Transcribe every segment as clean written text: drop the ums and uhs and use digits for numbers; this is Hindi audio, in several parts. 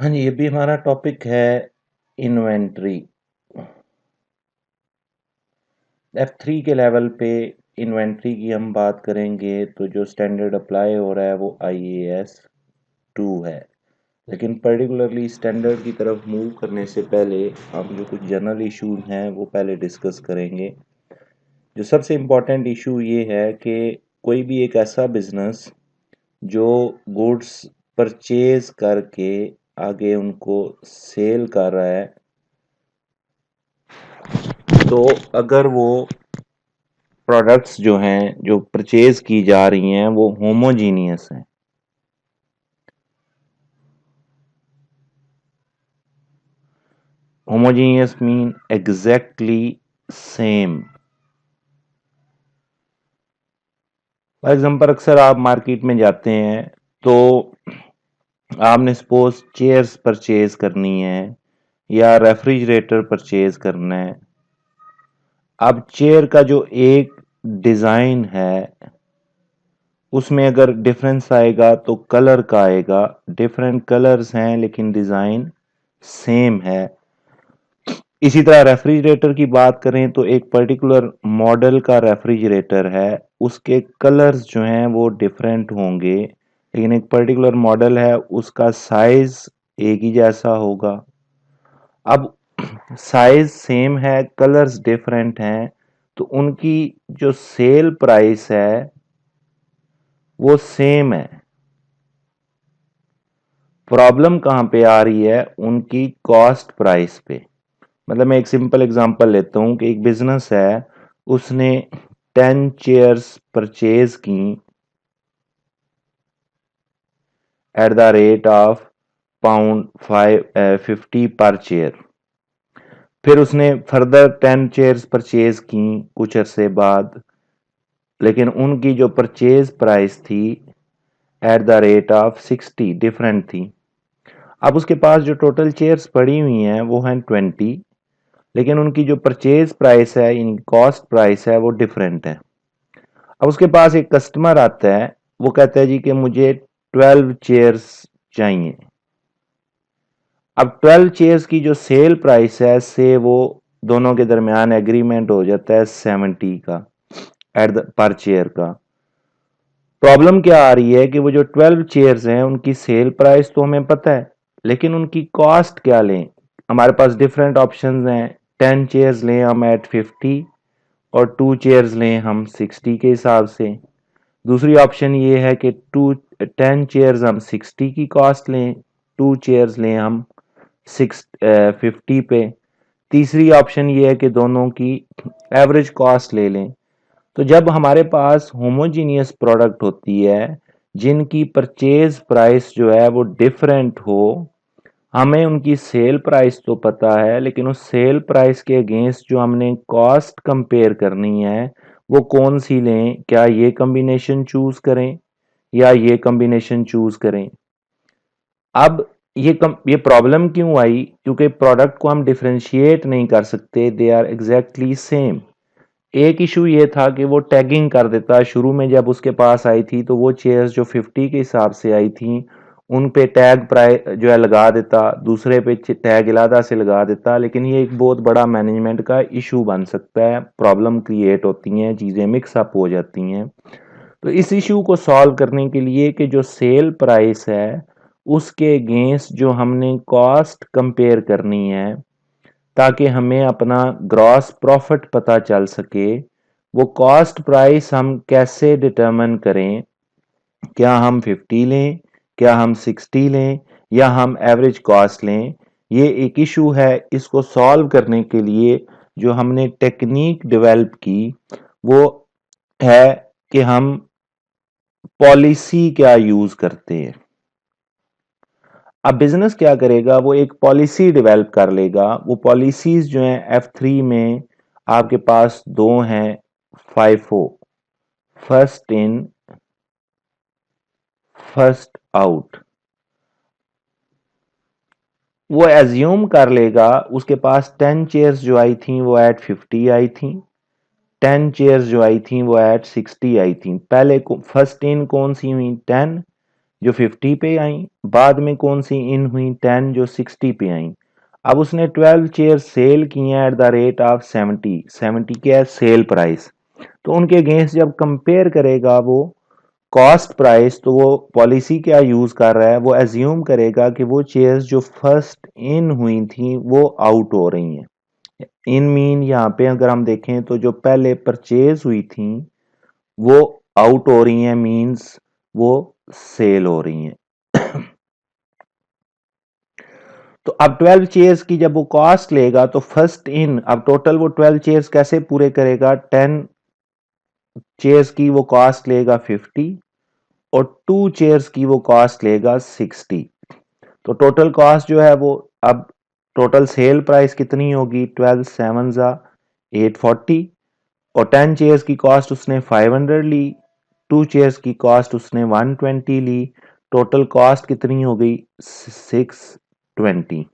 हाँ जी, ये भी हमारा टॉपिक है इन्वेंट्री। F3 के लेवल पे इन्वेंट्री की हम बात करेंगे तो जो स्टैंडर्ड अप्लाई हो रहा है वो IAS 2 है। लेकिन पर्टिकुलरली स्टैंडर्ड की तरफ मूव करने से पहले हम जो कुछ जनरल इश्यूज हैं वो पहले डिस्कस करेंगे। जो सबसे इम्पोर्टेंट इशू ये है कि कोई भी एक ऐसा बिजनेस जो गुड्स परचेज करके आगे उनको सेल कर रहा है, तो अगर वो प्रोडक्ट्स जो हैं जो परचेज की जा रही हैं वो होमोजीनियस हैं। Homogeneous mean exactly same. For example अक्सर आप मार्केट में जाते हैं तो आपने सपोज चेयर्स परचेज करनी है या रेफ्रिजरेटर परचेज करना है। अब चेयर का जो एक डिज़ाइन है उसमें अगर डिफरेंस आएगा तो कलर का आएगा। डिफरेंट कलर्स हैं लेकिन डिज़ाइन सेम है। इसी तरह रेफ्रिजरेटर की बात करें तो एक पर्टिकुलर मॉडल का रेफ्रिजरेटर है, उसके कलर्स जो हैं वो डिफरेंट होंगे, लेकिन एक पर्टिकुलर मॉडल है उसका साइज एक ही जैसा होगा। अब साइज सेम है, कलर्स डिफरेंट हैं, तो उनकी जो सेल प्राइस है वो सेम है। प्रॉब्लम कहाँ पे आ रही है? उनकी कॉस्ट प्राइस पे। मतलब मैं एक सिंपल एग्जांपल लेता हूँ कि एक बिजनेस है, उसने 10 चेयर्स परचेज की at the rate of pound 50 पर चेयर। फिर उसने फर्दर 10 चेयर्स परचेज की कुछ अरसे बाद, लेकिन उनकी जो परचेज प्राइस थी at the rate of 60 different थी। अब उसके पास जो टोटल चेयर्स पड़ी हुई हैं वो हैं 20, लेकिन उनकी जो परचेज प्राइस है, इनकी कॉस्ट प्राइस है, वो डिफरेंट है। अब उसके पास एक कस्टमर आता है, वो कहता है जी कि मुझे 12 चेयर्स चाहिए। अब 12 चेयर्स की जो सेल प्राइस है से वो दोनों के दरमियान एग्रीमेंट हो जाता है 70 का एट द पर चेयर का। प्रॉब्लम क्या आ रही है कि वो जो 12 चेयर्स हैं उनकी सेल प्राइस तो हमें पता है, लेकिन उनकी कॉस्ट क्या लें? हमारे पास डिफरेंट ऑप्शंस हैं। 10 चेयर्स लें हम एट 50 और 2 चेयर्स लें हम 60 के हिसाब से। दूसरी ऑप्शन ये है कि 10 चेयर्स हम 60 की कॉस्ट लें, 2 चेयर्स लें हम 50 पे। तीसरी ऑप्शन ये है कि दोनों की एवरेज कॉस्ट ले लें। तो जब हमारे पास होमोजीनियस प्रोडक्ट होती है जिनकी परचेज प्राइस जो है वो डिफरेंट हो, हमें उनकी सेल प्राइस तो पता है, लेकिन उस सेल प्राइस के अगेंस्ट जो हमने कॉस्ट कंपेयर करनी है वो कौन सी लें? क्या ये कॉम्बिनेशन चूज करें या ये कॉम्बिनेशन चूज करें? अब ये प्रॉब्लम क्यों आई? क्योंकि प्रोडक्ट को हम डिफरेंशिएट नहीं कर सकते, दे आर एग्जैक्टली सेम। एक इशू ये था कि वो टैगिंग कर देता। शुरू में जब उसके पास आई थी तो वो चेयर्स जो 50 के हिसाब से आई थी उन पे टैग प्राइस जो है लगा देता, दूसरे पे टैग इलादा से लगा देता। लेकिन ये एक बहुत बड़ा मैनेजमेंट का इशू बन सकता है, प्रॉब्लम क्रिएट होती हैं, चीज़ें मिक्सअप हो जाती हैं। तो इस इशू को सॉल्व करने के लिए कि जो सेल प्राइस है उसके अगेंस्ट जो हमने कॉस्ट कंपेयर करनी है ताकि हमें अपना ग्रॉस प्रॉफिट पता चल सके, वो कॉस्ट प्राइस हम कैसे डिटरमिन करें? क्या हम 50 लें, क्या हम 60 लें, या हम एवरेज कॉस्ट लें? ये एक इशू है। इसको सॉल्व करने के लिए जो हमने टेक्निक डेवलप की वो है कि हम पॉलिसी क्या यूज करते हैं। अब बिजनेस क्या करेगा? वो एक पॉलिसी डेवलप कर लेगा। वो पॉलिसीज जो हैं F3 में आपके पास दो हैं, FIFO, first in first out. वो एज्यूम कर लेगा उसके पास 10 चेयर्स जो आई थी वो एट 50 आई थी, 10 चेयर्स जो आई थी वो एट 60 आई थी। पहले फर्स्ट इन कौन सी हुई? 10। जो 50 पे आई, बाद में कौन सी इन हुई 10 जो 60 पे आई। अब उसने 12 चेयर सेल की हैं एट द रेट ऑफ 70, 70 क्या है सेल प्राइस। तो उनके अगेंस्ट जब कंपेयर करेगा वो कॉस्ट प्राइस, तो वो पॉलिसी क्या यूज कर रहा है, वो एज्यूम करेगा कि वो चेयर्स जो फर्स्ट इन हुई थी वो आउट हो रही हैं। इन मीन यहाँ पे अगर हम देखें तो जो पहले परचेज हुई थी वो आउट हो रही हैं, मींस वो सेल हो रही हैं। तो अब 12 चेयर्स की जब वो कॉस्ट लेगा तो फर्स्ट इन, अब टोटल वो 12 चेयर्स कैसे पूरे करेगा, 10 चेयर्स की वो कॉस्ट लेगा 50 और 2 चेयर्स की वो कॉस्ट लेगा 60। तो टोटल कॉस्ट जो है वो, अब टोटल सेल प्राइस कितनी होगी, 12 7 जा 840 और 10 चेयर्स की कॉस्ट उसने 500 ली, 2 चेयर्स की कॉस्ट उसने 120 ली, टोटल कॉस्ट कितनी हो गई 620।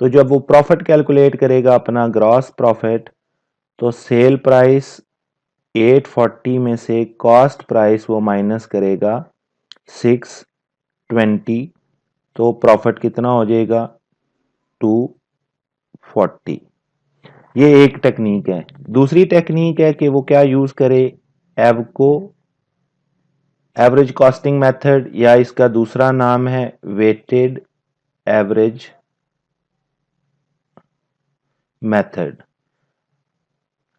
तो जब वो प्रॉफिट कैलकुलेट करेगा अपना ग्रॉस प्रॉफिट, तो सेल प्राइस 840 में से कॉस्ट प्राइस वो माइनस करेगा 620, तो प्रॉफिट कितना हो जाएगा 240। ये एक टेक्निक है। दूसरी टेक्निक है कि वो क्या यूज करे, एवको एवरेज कॉस्टिंग मेथड, या इसका दूसरा नाम है वेटेड एवरेज मेथड।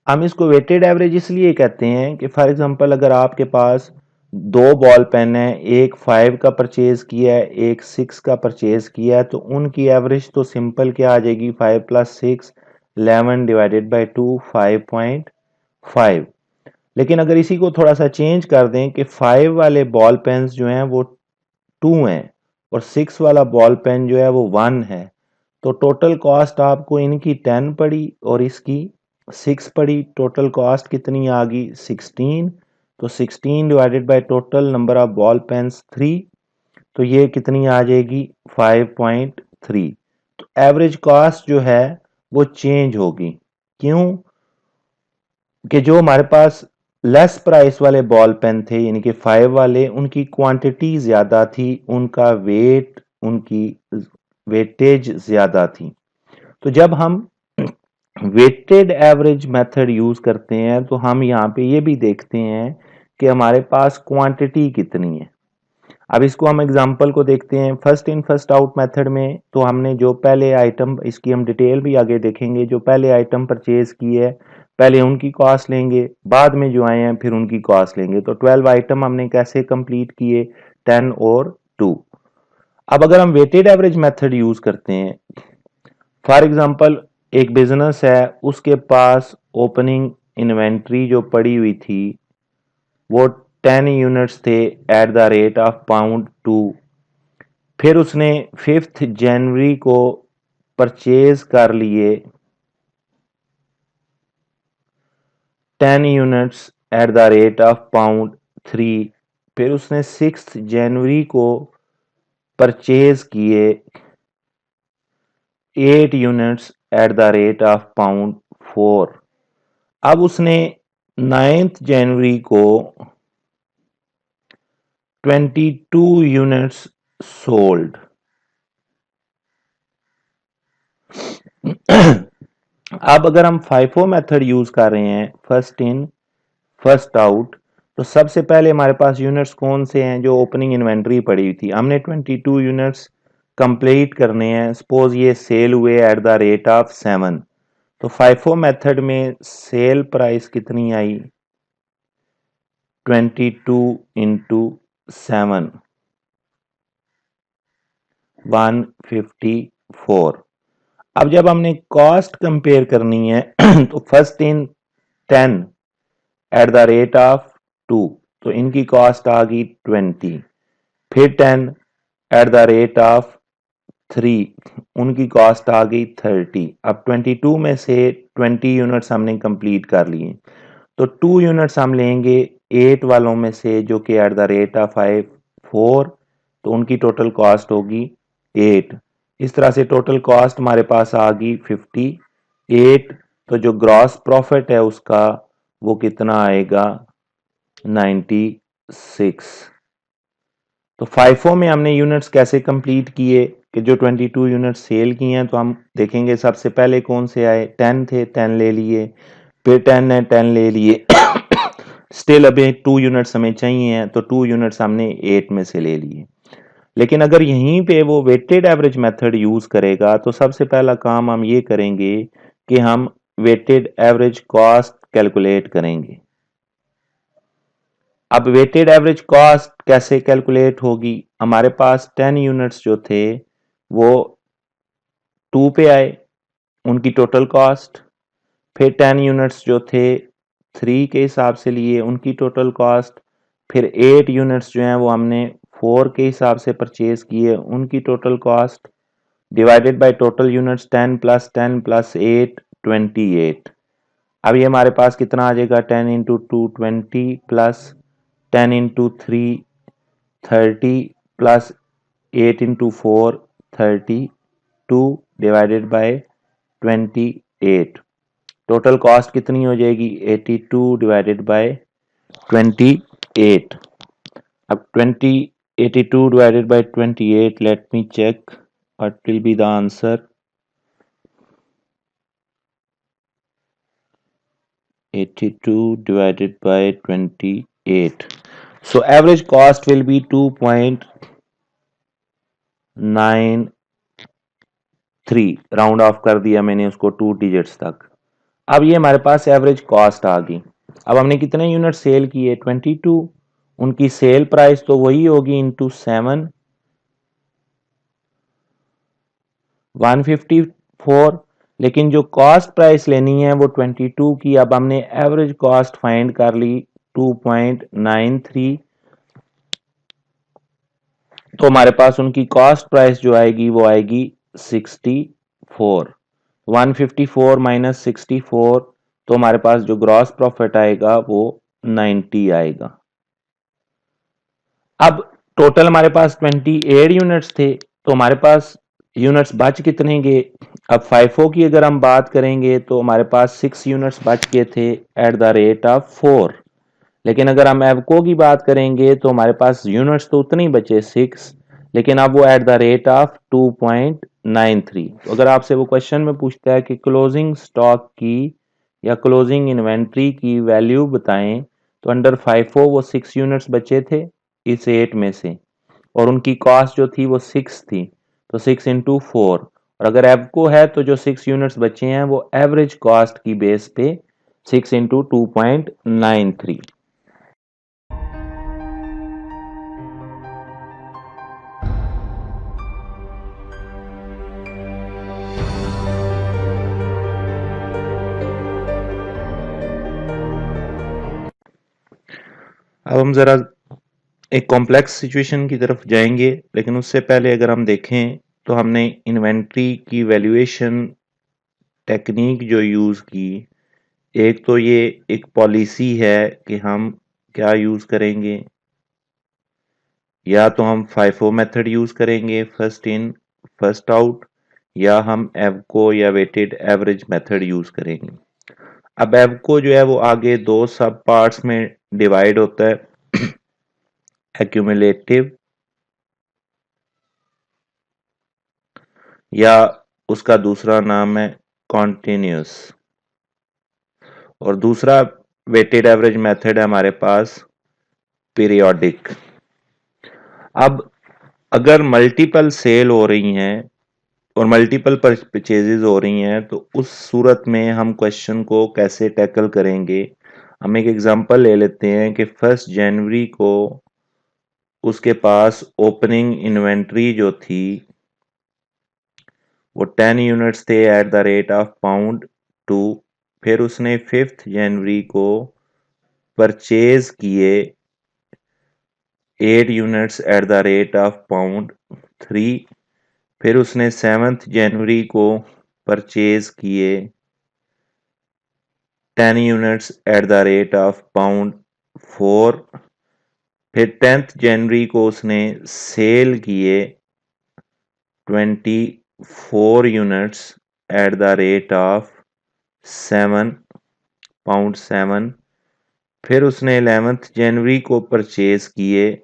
हम इसको वेटेड एवरेज इसलिए कहते हैं कि फॉर एग्जांपल अगर आपके पास दो बॉल पेन है, एक 5 का परचेज किया है, एक 6 का परचेज किया है, तो उनकी एवरेज तो सिंपल क्या आ जाएगी, 5 + 6 11 डिवाइडेड बाई 2 5.5। लेकिन अगर इसी को थोड़ा सा चेंज कर दें कि 5 वाले बॉल पेन्स जो हैं वो 2 हैं और 6 वाला बॉल पेन जो है वो 1 है, तो टोटल कॉस्ट आपको इनकी 10 पड़ी और इसकी 6 पड़ी, टोटल कॉस्ट कितनी आ गई 16। तो 16 divided by total number of ball pens 3, तो ये कितनी आ जाएगी 5.3। तो एवरेज कॉस्ट जो है वो चेंज होगी। क्यों कि जो हमारे पास लेस प्राइस वाले बॉल पेन थे यानी कि 5 वाले, उनकी क्वांटिटी ज़्यादा थी, उनका वेट, उनकी वेटेज ज़्यादा थी। तो जब हम वेटेड एवरेज मेथड यूज़ करते हैं तो हम यहाँ पे ये भी देखते हैं कि हमारे पास क्वांटिटी कितनी है। अब इसको हम एग्जांपल को देखते हैं। First in first out method में तो हमने जो पहले आइटम, इसकी हम डिटेल भी आगे देखेंगे, जो पहले आइटम परचेज की है पहले उनकी कॉस्ट लेंगे, बाद में जो आए हैं फिर उनकी कॉस्ट लेंगे। तो 12 आइटम हमने कैसे कंप्लीट किए, 10 और 2। अब अगर हम वेटेड एवरेज मेथड यूज करते हैं, फॉर एग्जांपल एक बिजनेस है, उसके पास ओपनिंग इन्वेंट्री जो पड़ी हुई थी वो 10 यूनिट्स थे एट द रेट ऑफ £2। फिर उसने 5 जनवरी को परचेज कर लिए 10 units at the rate of £3। फिर उसने 6 जनवरी को परचेज किए 8 units at the rate of £4। अब उसने 9 जनवरी को 22 यूनिट्स सोल्ड। अब अगर हम फाइफो मेथड यूज कर रहे हैं, फर्स्ट इन फर्स्ट आउट, तो सबसे पहले हमारे पास यूनिट्स कौन से हैं, जो ओपनिंग इन्वेंट्री पड़ी हुई थी, हमने 22 यूनिट्स कंप्लीट करने हैं। सपोज ये सेल हुए एट द रेट ऑफ 7, तो फाइफो मेथड में सेल प्राइस कितनी आई 22 इंटू 7 154। अब जब हमने कॉस्ट कंपेयर करनी है तो first in 10 at the rate of 2, तो इनकी कॉस्ट आ गई 20। फिर 10 एट द रेट ऑफ 3, उनकी कॉस्ट आ गई 30। अब 22 में से 20 यूनिट्स हमने कंप्लीट कर लिए, तो 2 यूनिट्स हम लेंगे 8 वालों में से जो कि एट द रेट ऑफ 4, तो उनकी टोटल कॉस्ट होगी 8। इस तरह से टोटल कॉस्ट हमारे पास आ गई 58। तो जो ग्रॉस प्रॉफिट है उसका वो कितना आएगा 96। तो फाइफो में हमने यूनिट्स कैसे कंप्लीट किए कि जो 22 यूनिट सेल किए हैं तो हम देखेंगे सबसे पहले कौन से आए, 10 थे, 10 ले लिए, फिर 10 है, 10 ले लिए। स्टिल अभी 2 यूनिट्स हमें चाहिए हैं तो 2 यूनिट्स हमने 8 में से ले लिए। लेकिन अगर यहीं पे वो वेटेड एवरेज मेथड यूज करेगा तो सबसे पहला काम हम ये करेंगे कि हम वेटेड एवरेज कॉस्ट कैलकुलेट करेंगे। अब वेटेड एवरेज कॉस्ट कैसे कैलकुलेट होगी, हमारे पास 10 यूनिट्स जो थे वो 2 पे आए, उनकी टोटल कॉस्ट, फिर 10 यूनिट्स जो थे 3 के हिसाब से लिए, उनकी टोटल कॉस्ट, फिर 8 यूनिट्स जो हैं वो हमने 4 के हिसाब से परचेज किए, उनकी total cost, divided by total units 10 plus 10 plus 8 28। अब ये हमारे पास कितना आ जाएगा, 10 into 2 20 plus 10 into 3 30 plus 8 into 4 32 divided by 28। Total cost कितनी हो जाएगी, 82 डिवाइडेड बाय 28। अब 82 divided by 28, let me check what will be the answer. 82 divided by 28. So average cost will be 2.93, round of कर दिया मैंने उसको 2 डिजिट्स तक। अब ये हमारे पास एवरेज कॉस्ट आ गई। अब हमने कितने यूनिट सेल किए, 22, उनकी सेल प्राइस तो वही होगी इंटू 7 154, लेकिन जो कॉस्ट प्राइस लेनी है वो 22 की। अब हमने एवरेज कॉस्ट फाइंड कर ली 2.93, तो हमारे पास उनकी कॉस्ट प्राइस जो आएगी वो आएगी 64। 154 माइनस 64, तो हमारे पास जो ग्रॉस प्रॉफिट आएगा वो 90 आएगा। अब टोटल हमारे पास 28 यूनिट्स थे तो हमारे पास यूनिट्स बच कितने गए। अब फाइफो की अगर हम बात करेंगे तो हमारे पास 6 यूनिट्स बच गए थे एट द रेट ऑफ 4। लेकिन अगर हम एवको की बात करेंगे तो हमारे पास यूनिट्स तो उतने ही बचे 6, लेकिन अब वो एट द रेट ऑफ 2.93। तो अगर आपसे वो क्वेश्चन में पूछता है कि क्लोजिंग स्टॉक की या क्लोजिंग इन्वेंट्री की वैल्यू बताएं, तो अंडर फाइफो वो 6 यूनिट्स बचे थे इस 8 में से, और उनकी कॉस्ट जो थी वो 6 थी, तो 6 इंटू 4। और अगर एवको है तो जो 6 यूनिट्स बचे हैं वो एवरेज कॉस्ट की बेस पे 6 इंटू 2.93। अब हम ज़रा एक कॉम्प्लेक्स सिचुएशन की तरफ जाएंगे, लेकिन उससे पहले अगर हम देखें तो हमने इन्वेंट्री की वैल्यूएशन टेक्निक जो यूज़ की, एक तो ये एक पॉलिसी है कि हम क्या यूज़ करेंगे, या तो हम फाइफो मेथड यूज़ करेंगे, फर्स्ट इन फर्स्ट आउट, या हम एवको या वेटेड एवरेज मेथड यूज़ करेंगे। अब एवको जो है वो आगे दो सब पार्ट्स में डिवाइड होता है, एक्यूमुलेटिव या उसका दूसरा नाम है कॉन्टिन्यूस, और दूसरा वेटेड एवरेज मेथड है हमारे पास पीरियोडिक। अब अगर मल्टीपल सेल हो रही हैं और मल्टीपल परचेजेज हो रही हैं तो उस सूरत में हम क्वेश्चन को कैसे टैकल करेंगे। हम एक एग्जांपल ले लेते हैं कि 1 जनवरी को उसके पास ओपनिंग इन्वेंट्री जो थी वो 10 यूनिट्स थे एट द रेट ऑफ £2। फिर उसने 5 जनवरी को परचेज किए 8 units at the rate of £3। फिर उसने 7 जनवरी को परचेज किए 10 units at the rate of £4। फिर 10 जनवरी को उसने सेल किए 24 units at the rate of £7। फिर उसने 11 जनवरी को परचेज किए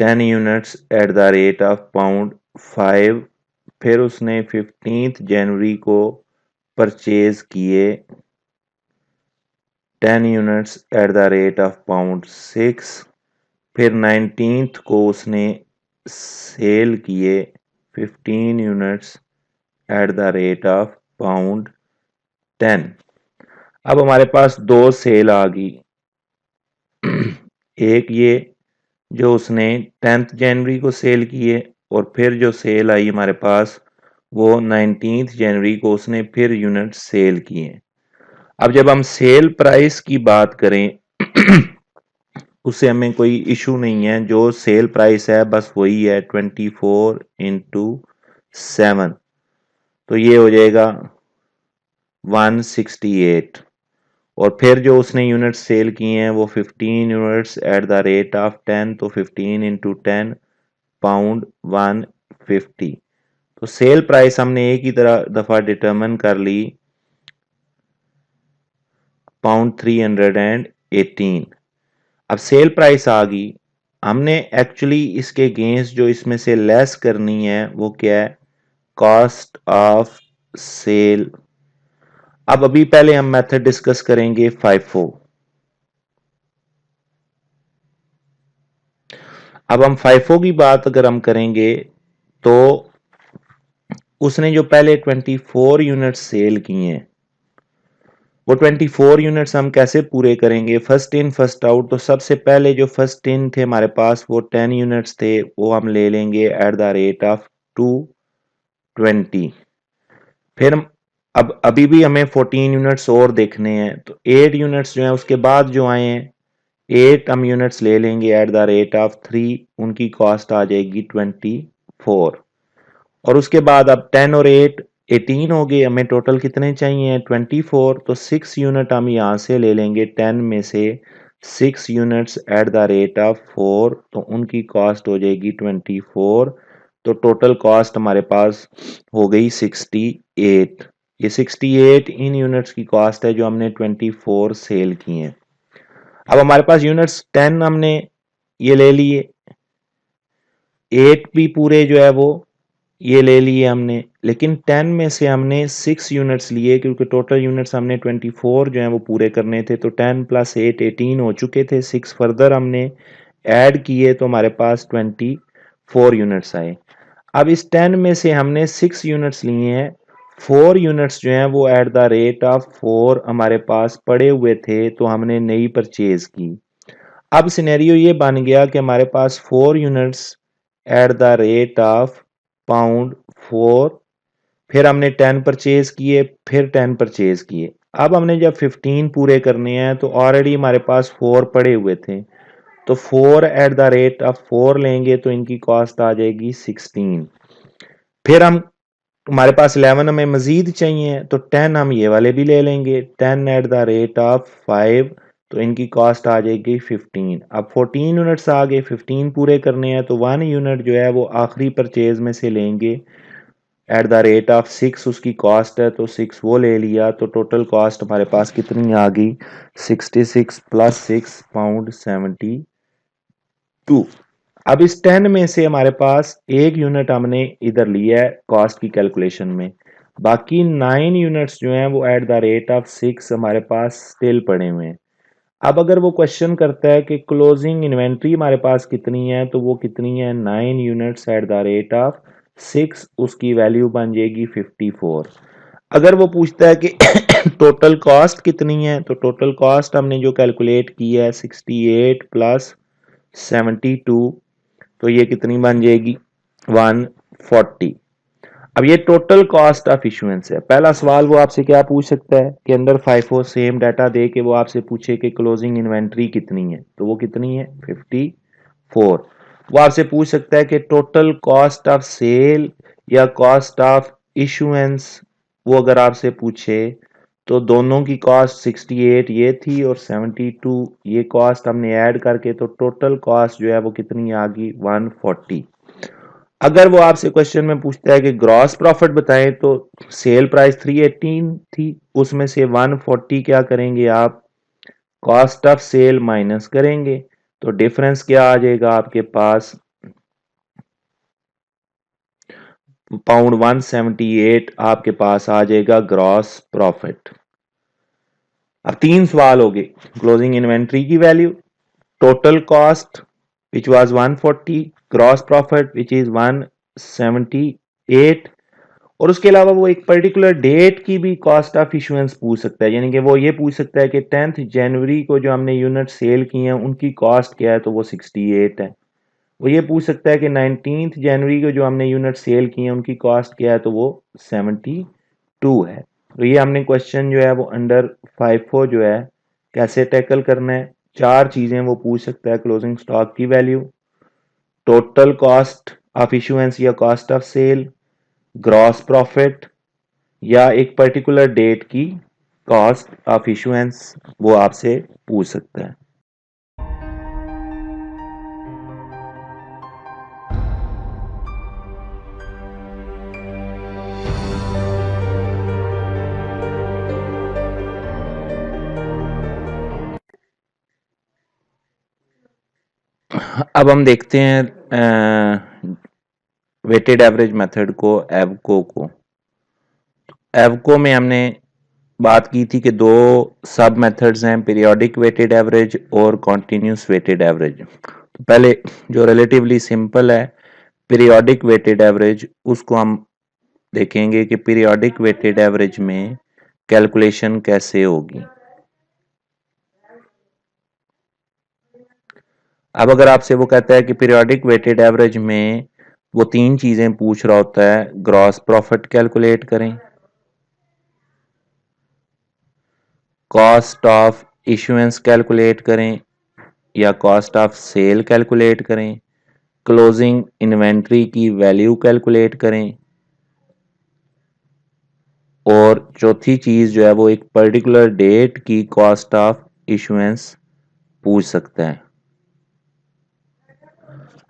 10 units at the rate of £5। फिर उसने 15 जनवरी को परचेज किए 10 units at the rate of £6। फिर 19 को उसने सेल किए 15 units at the rate of £10। अब हमारे पास दो सेल आ गई। एक ये जो उसने 10 जनवरी को सेल किए और फिर जो सेल आई हमारे पास वो 19 जनवरी को उसने फिर यूनिट सेल किए। अब जब हम सेल प्राइस की बात करें उससे हमें कोई इशू नहीं है, जो सेल प्राइस है बस वही है 24 इंटू 7, तो ये हो जाएगा 168। और फिर जो उसने यूनिट सेल किए हैं वो 15 units at the rate of 10, तो 15 इंटू 10 पाउंड 150। तो सेल प्राइस हमने एक ही तरह दफा डिटरमिन कर ली £318। अब सेल प्राइस आ गई, हमने एक्चुअली इसके अगेंस्ट जो इसमें से लेस करनी है वो क्या है, कॉस्ट ऑफ सेल। अब अभी पहले हम मेथड डिस्कस करेंगे FIFO। अब हम FIFO की बात अगर हम करेंगे तो उसने जो पहले 24 यूनिट सेल किए हैं वो 24 यूनिट्स हम कैसे पूरे करेंगे, फर्स्ट इन फर्स्ट आउट। तो सबसे पहले जो फर्स्ट इन थे हमारे पास वो 10 यूनिट्स थे, वो हम ले लेंगे एट द रेट ऑफ 220। फिर अब अभी भी हमें 14 यूनिट्स और देखने हैं, तो 8 यूनिट्स जो है उसके बाद जो आए हैं 8 हम यूनिट्स ले लेंगे एट द रेट ऑफ 3, उनकी कॉस्ट आ जाएगी 24। और उसके बाद अब 10 और 8 18 हो गए, हमें टोटल कितने चाहिए 24। तो 6 यूनिट हम यहाँ से ले लेंगे 10 में से 6 units at the rate of 4, तो उनकी कॉस्ट हो जाएगी 24। तो टोटल कॉस्ट हमारे पास हो गई 68। ये 68 इन यूनिट्स की कॉस्ट है जो हमने 24 सेल की हैं। अब हमारे पास यूनिट्स 10 हमने ये ले लिए, 8 भी पूरे जो है वो ये ले लिए हमने, लेकिन 10 में से हमने 6 यूनिट्स लिए क्योंकि टोटल यूनिट्स हमने 24 जो है वो पूरे करने थे। तो 10 प्लस 8 18 हो चुके थे, 6 फर्दर हमने ऐड किए तो हमारे पास 24 यूनिट्स आए। अब इस 10 में से हमने 6 यूनिट्स लिए हैं, 4 यूनिट्स जो हैं वो एट द रेट ऑफ 4 हमारे पास पड़े हुए थे तो हमने नई परचेज की। अब सिनेरियो ये बन गया कि हमारे पास 4 units at the rate of £4, फिर हमने 10 परचेज किए, फिर 10 परचेज किए। अब हमने जब 15 पूरे करने हैं तो ऑलरेडी हमारे पास 4 पड़े हुए थे, तो 4 एट द रेट ऑफ 4 लेंगे तो इनकी कॉस्ट आ जाएगी 16। फिर हम हमारे पास 11 हमें मजीद चाहिए तो 10 हम ये वाले भी ले लेंगे 10 एट द रेट ऑफ 5, तो इनकी कॉस्ट आ जाएगी 15। अब 14 यूनिट्स आ गए, 15 पूरे करने हैं तो 1 यूनिट जो है वो आखिरी परचेज में से लेंगे एट द रेट ऑफ 6, उसकी कॉस्ट है तो 6 वो ले लिया। तो टोटल कॉस्ट हमारे पास कितनी आ गई 66 प्लस 6 पाउंड 72। अब इस 10 में से हमारे पास एक यूनिट हमने इधर लिया है कॉस्ट की कैलकुलेशन में, बाकी 9 यूनिट्स जो हैं वो एट द रेट ऑफ 6 हमारे पास स्टिल पड़े हुए हैं। अब अगर वो क्वेश्चन करता है कि क्लोजिंग इन्वेंट्री हमारे पास कितनी है, तो वो कितनी है 9 units at the rate of 6, उसकी वैल्यू बन जाएगी 54। अगर वो पूछता है कि टोटल कॉस्ट कितनी है, तो टोटल कॉस्ट हमने जो कैलकुलेट की है 68 प्लस 72, तो ये कितनी बन जाएगी 140। अब ये टोटल कॉस्ट ऑफ इशुएंस है। पहला सवाल वो आपसे क्या पूछ सकता है कि अंडर FIFO सेम डाटा दे के वो आपसे पूछे कि क्लोजिंग इन्वेंट्री कितनी है, तो वो कितनी है 54। वो आपसे पूछ सकता है कि टोटल कॉस्ट ऑफ सेल या कॉस्ट ऑफ इशुएंस, वो अगर आपसे पूछे तो दोनों की कॉस्ट 68 ये थी और 72 ये कॉस्ट हमने ऐड करके, तो टोटल कॉस्ट जो है वो कितनी आ गई 140। अगर वो आपसे क्वेश्चन में पूछता है कि ग्रॉस प्रॉफिट बताएं, तो सेल प्राइस 318 थी, उसमें से 140 क्या करेंगे आप कॉस्ट ऑफ सेल माइनस करेंगे, तो डिफरेंस क्या आ जाएगा आपके पास पाउंड 178 आपके पास आ जाएगा ग्रॉस प्रॉफिट। अब 3 सवाल हो गए। क्लोजिंग इन्वेंट्री की value, total cost which was 140, gross profit which is 178, और उसके अलावा वो एक पर्टिकुलर डेट की भी कॉस्ट ऑफ इशुएंस पूछ सकता है, यानी कि वो ये पूछ सकता है कि 10th जनवरी को जो हमने यूनिट सेल किए हैं उनकी कॉस्ट क्या है, तो वो 68 है। वो ये पूछ सकता है कि 19th जनवरी को जो हमने यूनिट सेल किए हैं उनकी कॉस्ट क्या है, तो वो 72 है। तो ये हमने क्वेश्चन जो है वो अंडर 5 जो है कैसे टैकल करना है। 4 चीजें वो पूछ सकता है, क्लोजिंग स्टॉक की value, total cost of issuance या cost of sale, gross profit, या एक पर्टिकुलर डेट की कॉस्ट ऑफ इशुएंस वो आपसे पूछ सकता है। अब हम देखते हैं वेटेड एवरेज मेथड को, एवको को। एवको में हमने बात की थी कि 2 सब मेथड्स हैं, पीरियोडिक वेटेड एवरेज और कॉन्टिन्यूस वेटेड एवरेज। तो पहले जो रिलेटिवली सिंपल है पीरियोडिक वेटेड एवरेज, उसको हम देखेंगे कि पीरियोडिक वेटेड एवरेज में कैलकुलेशन कैसे होगी। अब अगर आपसे वो कहता है कि पीरियोडिक वेटेड एवरेज में वो 3 चीजें पूछ रहा होता है, ग्रॉस प्रॉफिट कैलकुलेट करें, कॉस्ट ऑफ इशुएंस कैलकुलेट करें या कॉस्ट ऑफ सेल कैलकुलेट करें, क्लोजिंग इन्वेंट्री की वैल्यू कैलकुलेट करें, और चौथी चीज जो है वो एक पर्टिकुलर डेट की कॉस्ट ऑफ इशुएंस पूछ सकता है।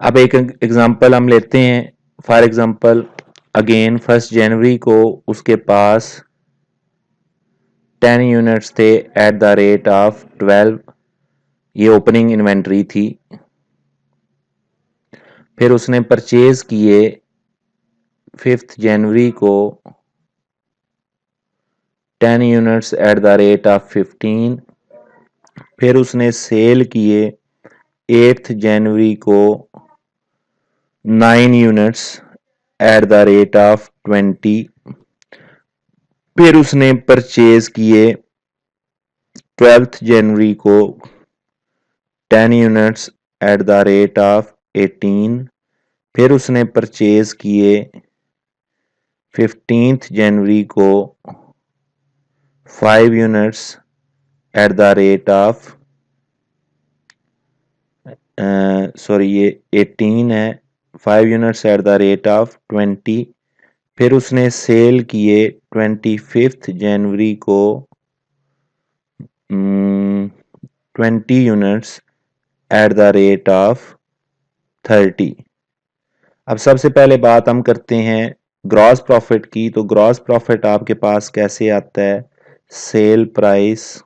अब एक एग्जांपल हम लेते हैं। फॉर एग्जांपल अगेन 1 जनवरी को उसके पास 10 यूनिट्स थे एट द रेट ऑफ 12, ये ओपनिंग इन्वेंट्री थी। फिर उसने परचेज किए 5th जनवरी को 10 units at the rate of 15। फिर उसने सेल किए 8th जनवरी को 9 units at the rate of 20। फिर उसने परचेज किए 12th जनवरी को 10 units at the rate of 18। फिर उसने परचेज किए 15th जनवरी को 5 units at the rate of sorry ये 18 है, 5 units at the rate of 20। फिर उसने सेल किए 25th जनवरी को 20 units at the rate of 30। अब सबसे पहले बात हम करते हैं ग्रॉस प्रॉफिट की। तो ग्रॉस प्रॉफिट आपके पास कैसे आता है, sale price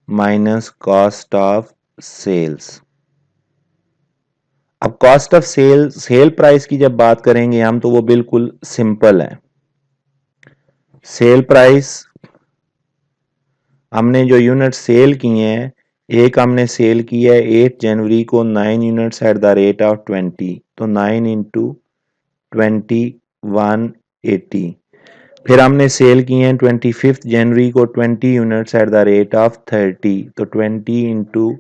minus cost of sales. अब कॉस्ट ऑफ सेल प्राइस की जब बात करेंगे हम तो वो बिल्कुल सिंपल है। सेल प्राइस, हमने जो यूनिट सेल किए हैं, एक हमने सेल किया है 8 जनवरी को 9 units at the rate of 20, तो 9 इंटू 20 180। फिर हमने सेल किए हैं 25th जनवरी को 20 units at the rate of 30, तो 20 इंटू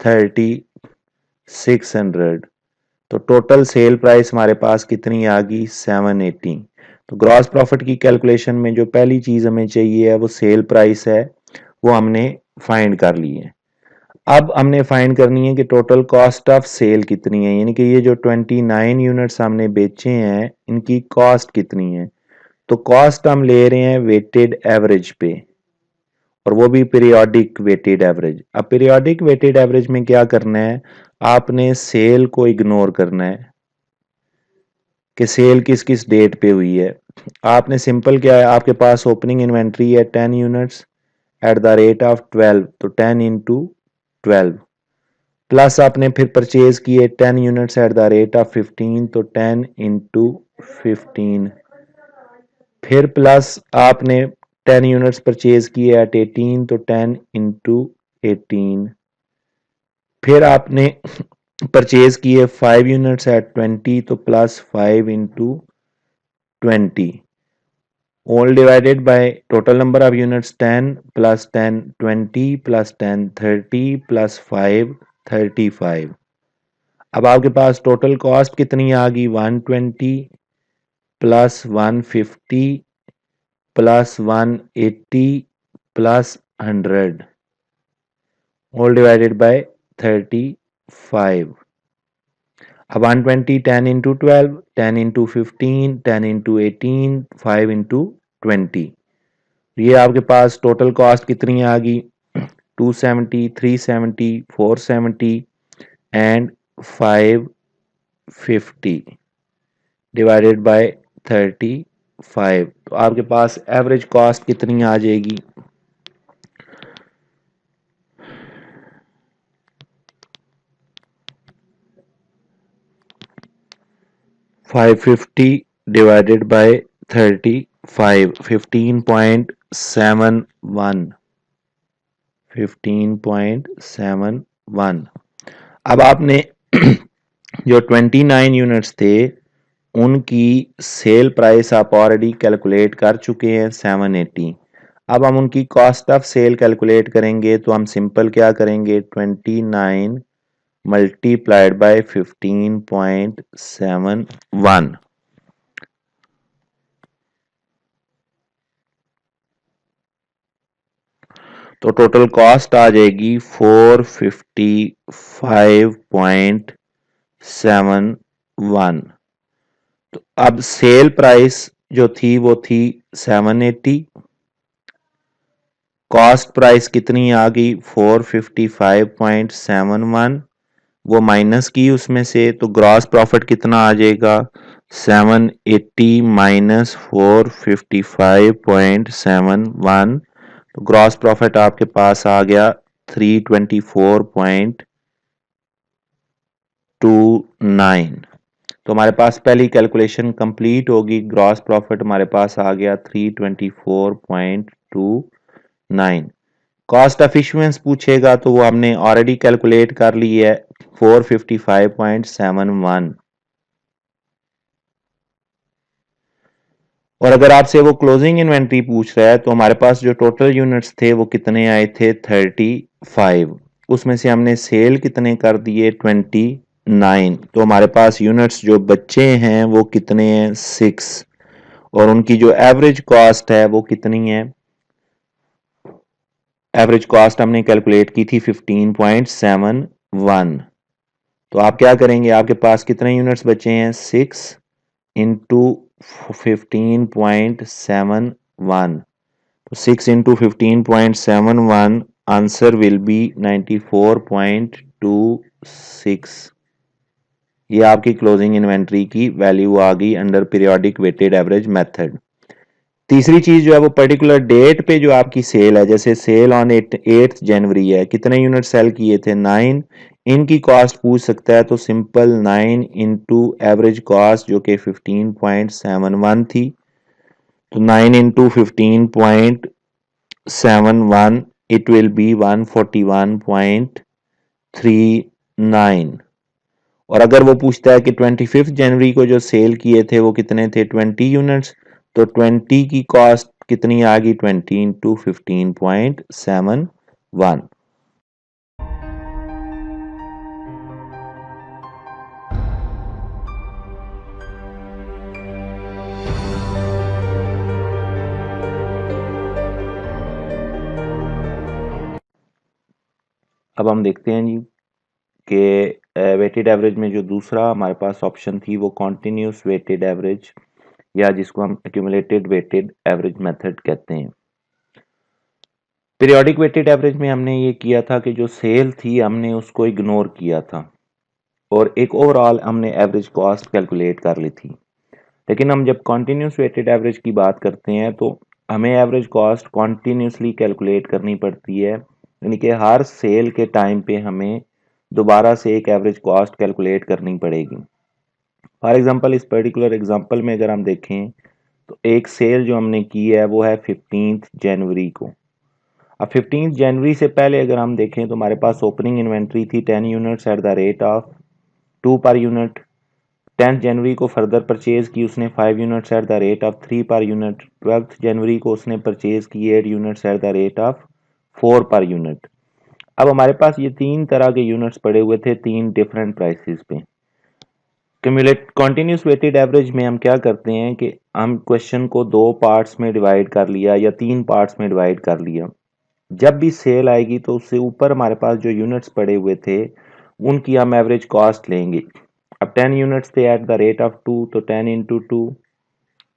30 600। तो टोटल सेल प्राइस हमारे पास कितनी आ गई, 780। तो ग्रॉस प्रॉफिट की कैलकुलेशन में जो पहली चीज हमें चाहिए है वो सेल प्राइस है, वो हमने फाइंड कर ली है। अब हमने फाइंड करनी है कि टोटल कॉस्ट ऑफ सेल कितनी है, यानी कि ये जो 29 यूनिट्स हमने बेचे हैं इनकी कॉस्ट कितनी है। तो कॉस्ट हम ले रहे हैं वेटेड एवरेज पे, और वो भी पीरियोडिक वेटेड एवरेज। अब पीरियोडिक वेटेड एवरेज में क्या करना है, आपने सेल को इग्नोर करना है कि सेल किस किस डेट पे हुई है। आपने सिंपल क्या है, आपके पास ओपनिंग इन्वेंट्री है 10 units at the rate of 12, तो 10 इंटू 12, प्लस आपने फिर परचेज किए 10 units at the rate of 15, तो 10 इंटू 15, फिर प्लस आपने 10 यूनिट्स परचेज किए एट 18, तो 10 इंटू 18, फिर आपने परचेज किए 5 यूनिट्स एट 20, तो plus 5 into 20, all divided by total number of units 10 plus 10 20 plus 10 30 plus 5 35। अब आपके पास टोटल कॉस्ट कितनी आ गई 120 plus 150 plus 180 plus 100, all divided by 35। अब 120 10 into 12 10 into 15 10 into 18 5 into 20, ये आपके पास टोटल कॉस्ट कितनी आ गई 270 370 470 एंड 550 डिवाइडेड बाय 35। तो आपके पास एवरेज कॉस्ट कितनी आ जाएगी 550 divided by 35, 15.71, 15.71। अब आपने जो 29 यूनिट्स थे उनकी सेल प्राइस आप ऑलरेडी कैलकुलेट कर चुके हैं 780। अब हम उनकी कॉस्ट ऑफ सेल कैलकुलेट करेंगे, तो हम सिंपल क्या करेंगे 29 मल्टीप्लाइड बाय 15.71, तो टोटल कॉस्ट आ जाएगी 455.71। तो अब सेल प्राइस जो थी वो थी 780, कॉस्ट प्राइस कितनी आ गई 455.71, वो माइनस की उसमें से, तो ग्रॉस प्रॉफिट कितना आ जाएगा 780 माइनस 455.71, तो ग्रॉस प्रॉफिट आपके पास आ गया 324.29। तो हमारे पास पहली कैलकुलेशन कंप्लीट होगी, ग्रॉस प्रॉफिट हमारे पास आ गया 324.29। कॉस्ट एफिशिएंसी पूछेगा तो वो हमने ऑलरेडी कैलकुलेट कर ली है 455.71। और अगर आपसे वो क्लोजिंग इन्वेंट्री पूछ रहा है तो हमारे पास जो टोटल यूनिट्स थे वो कितने आए थे 35, उसमें से हमने सेल कितने कर दिए 29, तो हमारे पास यूनिट्स जो बच्चे हैं वो कितने हैं 6, और उनकी जो एवरेज कॉस्ट है वो कितनी है, एवरेज कॉस्ट हमने कैलकुलेट की थी 15.71। तो आप क्या करेंगे, आपके पास कितने यूनिट्स बचे हैं 6 इंटू 15.71, तो 6 इंटू 15.71, आंसर विल बी 94.26। ये आपकी क्लोजिंग इन्वेंट्री की वैल्यू आ गई under periodic weighted average method. तीसरी चीज जो है वो पर्टिकुलर डेट पे जो आपकी सेल है, जैसे सेल ऑन 8 जनवरी है, कितने यूनिट सेल किए थे 9, इनकी कॉस्ट पूछ सकता है, तो सिंपल 9 इंटू एवरेज कॉस्ट जो कि 15.71 थी, तो 9 इंटू 15.71 इट विल बी 141.39। और अगर वो पूछता है कि 25 जनवरी को जो सेल किए थे वो कितने थे 20 यूनिट्स, तो 20 की कॉस्ट कितनी आ गई 20 इंटू 15.71। अब हम देखते हैं जी कि वेटेड एवरेज में जो दूसरा हमारे पास ऑप्शन थी वो कॉन्टिन्यूस वेटेड एवरेज, या जिसको हम एक्यूमुलेटेड वेटेड एवरेज मेथड कहते हैं। पीरियोडिक वेटेड एवरेज में हमने ये किया था कि जो सेल थी हमने उसको इग्नोर किया था और एक ओवरऑल हमने एवरेज कॉस्ट कैलकुलेट कर ली थी। लेकिन हम जब कॉन्टिन्यूस वेटेड एवरेज की बात करते हैं तो हमें एवरेज कॉस्ट कॉन्टिन्यूसली कैलकुलेट करनी पड़ती है, यानी कि हर सेल के टाइम पे हमें दोबारा से एक एवरेज कॉस्ट कैलकुलेट करनी पड़ेगी। फॉर एग्जांपल इस पर्टिकुलर एग्जांपल में अगर हम देखें तो एक सेल जो हमने की है वो है 15 जनवरी को। अब 15 जनवरी से पहले अगर हम देखें तो हमारे पास ओपनिंग इन्वेंट्री थी 10 units at the rate of 2 per unit. 10 जनवरी को फर्दर परचेज की उसने 5 units at the rate of 3 per unit. 12 जनवरी को उसने परचेज की 8 units at the rate of 4 per unit. अब हमारे पास ये तीन तरह के यूनिट्स पड़े हुए थे तीन डिफरेंट प्राइसेस पे। क्यूमुलेट कॉन्टिन्यूस वेटेड एवरेज में हम क्या करते हैं कि हम क्वेश्चन को दो पार्ट्स में डिवाइड कर लिया या तीन पार्ट्स में डिवाइड कर लिया। जब भी सेल आएगी तो उससे ऊपर हमारे पास जो यूनिट्स पड़े हुए थे उनकी हम एवरेज कॉस्ट लेंगे। अब 10 यूनिट्स थे एट द रेट ऑफ 2 तो 10 into 2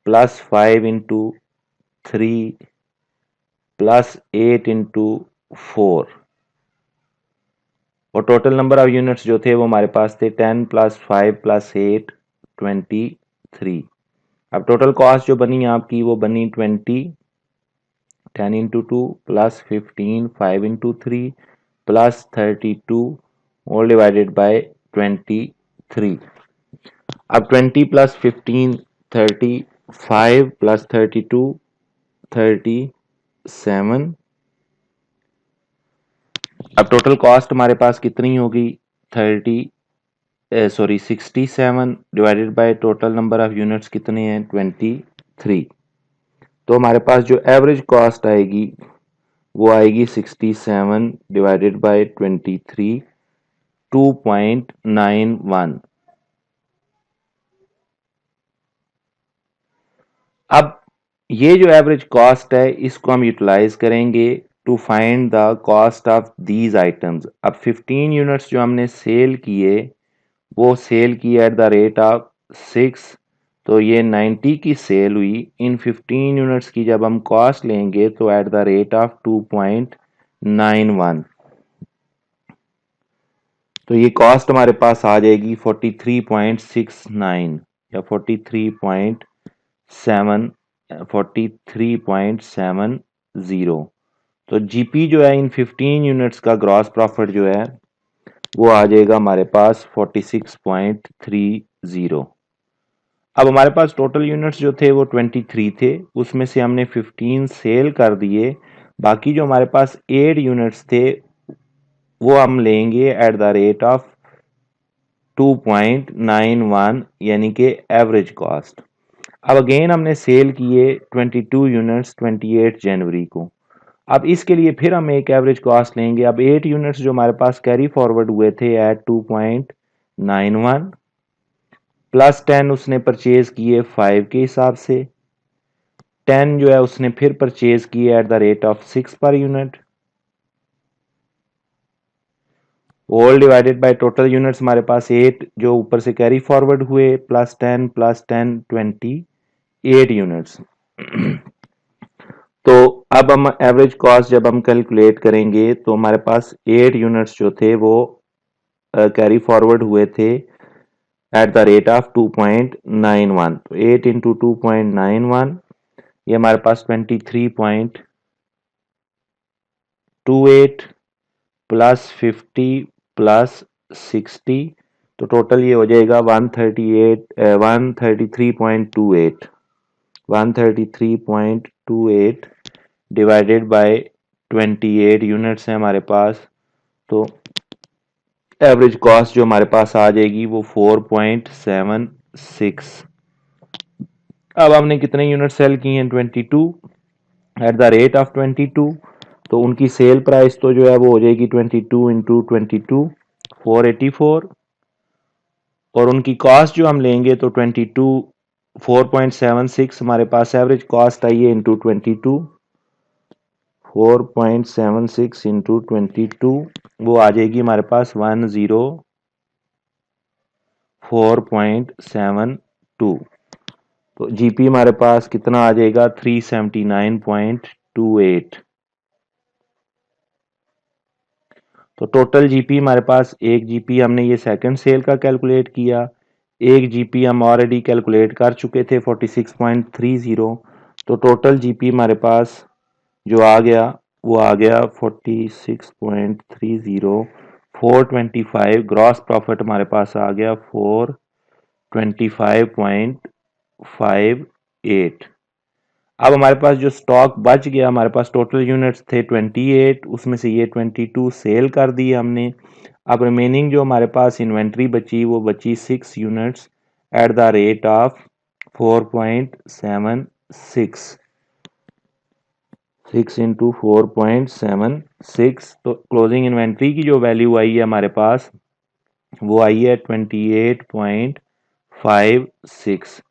plus 5 into 3 plus 8 into 4 और टोटल नंबर ऑफ यूनिट्स जो थे वो हमारे पास थे 10 प्लस 5 प्लस 8 23। अब टोटल कॉस्ट जो बनी आपकी वो बनी 20 10 into 2 plus 15 5 into 3 plus 32 all divided by 23। अब 20 प्लस 15 35 प्लस 32 37। अब टोटल कॉस्ट हमारे पास कितनी होगी 67 divided by total number of units कितने हैं 23। तो हमारे पास जो एवरेज कॉस्ट आएगी वो आएगी 67 डिवाइडेड बाय 23 2.91। अब ये जो एवरेज कॉस्ट है इसको हम यूटिलाइज करेंगे to find the cost of these items. अब 15 यूनिट्स जो हमने सेल किए वो सेल की एट द रेट ऑफ 6 तो ये 90 की सेल हुई। इन 15 यूनिट्स की जब हम कॉस्ट लेंगे तो एट द रेट ऑफ 2.91 तो ये कॉस्ट हमारे पास आ जाएगी 43.69 या 43.70। तो जीपी जो है इन 15 यूनिट्स का ग्रॉस प्रॉफिट जो है वो आ जाएगा हमारे पास 46.30। अब हमारे पास टोटल यूनिट्स जो थे वो 23 थे उसमें से हमने 15 सेल कर दिए। बाकी जो हमारे पास 8 यूनिट्स थे वो हम लेंगे एट द रेट ऑफ 2.91 यानी कि एवरेज कॉस्ट। अब अगेन हमने सेल किए 22 यूनिट्स 28 जनवरी को। अब इसके लिए फिर हम एक एवरेज कॉस्ट लेंगे। अब 8 यूनिट्स जो हमारे पास कैरी फॉरवर्ड हुए थे एट 2.91 प्लस 10 उसने परचेज किए 5 के हिसाब से। 10 जो है उसने फिर परचेज किए at the rate of 6 per unit all divided by total units हमारे पास 8 जो ऊपर से कैरी फॉरवर्ड हुए प्लस 10 28 यूनिट्स। तो अब हम एवरेज कॉस्ट जब हम कैलकुलेट करेंगे तो हमारे पास 8 यूनिट्स जो थे वो कैरी फॉरवर्ड हुए थे एट द रेट ऑफ 2.91 तो 8 इंटू 2.91 ये हमारे पास 23.28 प्लस 50 प्लस 60 तो टोटल ये हो जाएगा 133.28 डिवाइडेड बाय 28 यूनिट्स है हमारे पास। तो एवरेज कॉस्ट जो हमारे पास आ जाएगी वो 4.76। अब हमने कितने यूनिट सेल की हैं 22 एट द रेट ऑफ 22 तो उनकी सेल प्राइस तो जो है वो हो जाएगी 22 इंटू 22 484 और उनकी कॉस्ट जो हम लेंगे तो 22 4.76 हमारे पास एवरेज कॉस्ट आई है इंटू 22 4.76 इंटू 22 वो आ जाएगी हमारे पास 104.72। तो जीपी हमारे पास कितना आ जाएगा 379.28। तो टोटल जीपी हमारे पास एक जीपी हमने ये सेकंड सेल का कैलकुलेट किया एक जीपी हम ऑलरेडी कैलकुलेट कर चुके थे 46.30। तो टोटल जीपी हमारे पास जो आ गया वो आ गया 46.30 425, ग्रॉस प्रॉफिट हमारे पास आ गया 425.58। अब हमारे पास जो स्टॉक बच गया, हमारे पास टोटल यूनिट्स थे 28, उसमें से ये 22 सेल कर दिए हमने। अब रिमेनिंग जो हमारे पास इन्वेंट्री बची वो बची 6 units at the rate of 4.76, 6 into 4.76। तो क्लोजिंग इन्वेंट्री की जो वैल्यू आई है हमारे पास वो आई है 28.56।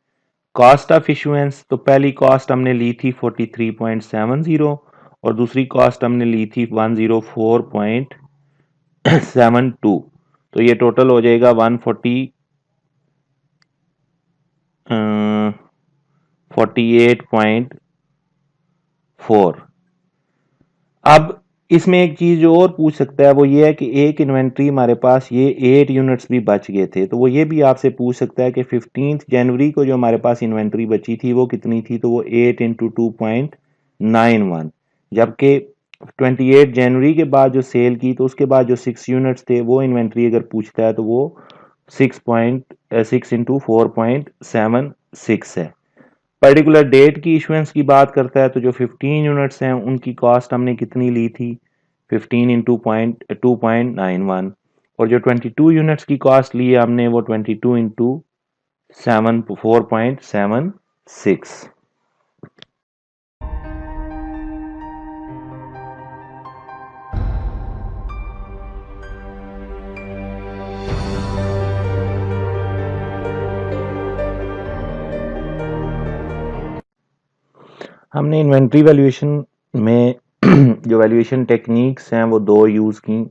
कॉस्ट ऑफ इशुएंस, तो पहली कॉस्ट हमने ली थी 43.70 और दूसरी कॉस्ट हमने ली थी 104.72। तो ये टोटल हो जाएगा 148.4। अब इसमें एक चीज जो और पूछ सकता है वो ये है कि एक इन्वेंट्री हमारे पास ये 8 यूनिट्स भी बच गए थे, तो वो ये भी आपसे पूछ सकता है कि 15 जनवरी को जो हमारे पास इन्वेंट्री बची थी वो कितनी थी, तो वो 8 इंटू 2.91, जबकि 28 जनवरी के बाद जो सेल की तो उसके बाद जो 6 यूनिट्स थे वो इन्वेंट्री अगर पूछता है तो वो 6 इंटू 4.76 है। पर्टिकुलर डेट की इशुएंस की बात करता है तो जो 15 यूनिट्स हैं उनकी कॉस्ट हमने कितनी ली थी, 15 इंटू 2.91, और जो 22 यूनिट्स की कॉस्ट ली है हमने वो 22 इंटू 4.76। हमने इन्वेंट्री वैल्यूएशन में जो वैल्यूएशन टेक्निक्स हैं वो दो यूज की,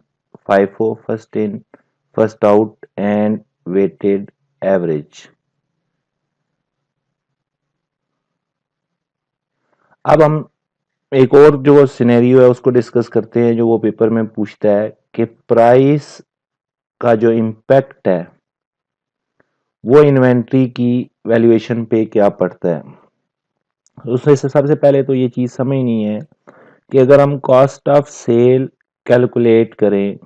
FIFO, first in first out and weighted average. अब हम एक और जो सिनेरियो है उसको डिस्कस करते हैं, जो वो पेपर में पूछता है कि प्राइस का जो इम्पैक्ट है वो इन्वेंट्री की वैल्यूएशन पे क्या पड़ता है। उसमें से सबसे पहले तो ये चीज समझनी है कि अगर हम कॉस्ट ऑफ सेल कैलकुलेट करें,